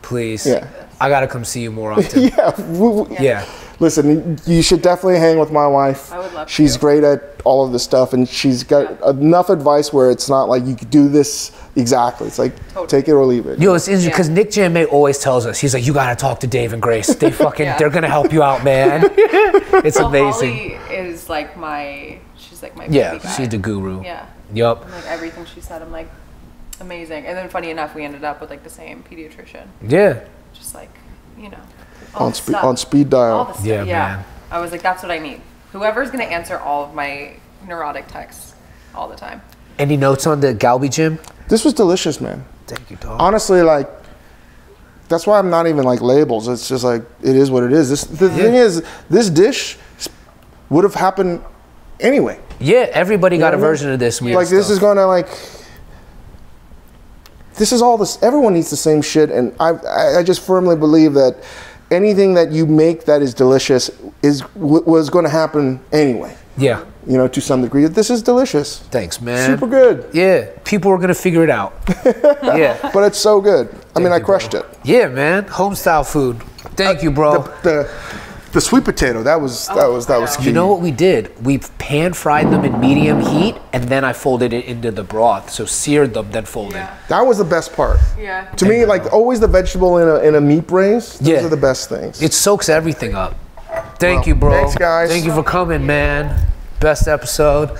Please. Yeah. I gotta come see you more often. Yeah. Yeah. Listen, you should definitely hang with my wife. I would love She's to. great at all of this stuff, and she's got enough advice where it's not like you could do this exactly. It's like take it or leave it. Yo, it's interesting because Yeah. Nick J. always tells us, he's like, you gotta talk to Dave and Grace. They fucking, Yeah. they're gonna help you out, man. It's Well, amazing. Holly is like she's like my Yeah, baby guy. she's the guru. Yeah. Yup. And, like everything she said, I'm like amazing. And then funny enough, we ended up with like the same pediatrician. Yeah. Just like all On the speed stuff. on speed All dial. the stuff. Yeah, Yeah. man. I was like, that's what I need. Whoever's gonna answer all of my neurotic texts all the time. Any notes on the Galbi gym? This was delicious, man. Thank you, dog. Honestly, like that's why I'm not even like labels. It's just like it is what it is. The thing is, this dish would have happened anyway. Yeah, everybody got a know what I mean? version of this. weird Like this stuff. is gonna like. This is all this. Everyone eats the same shit, and I just firmly believe that anything that you make that is delicious was going to happen anyway. Yeah. You know, to some degree. This is delicious. Thanks, man. Super good. Yeah, people are gonna figure it out. Yeah. But it's so good. I mean, I you, crushed bro. it. Yeah, man. Home style food. Thank you, bro. The sweet potato. That was key. You know what we did? We pan fried them in medium heat, and then I folded it into the broth. So seared them, then folded. Yeah. That was the best part. Yeah. To me, like always, the vegetable in a meat braise. Those Yeah. are the best things. It soaks everything up. Thank Well, you, bro. thanks, guys. Thank you for coming, man. Best episode.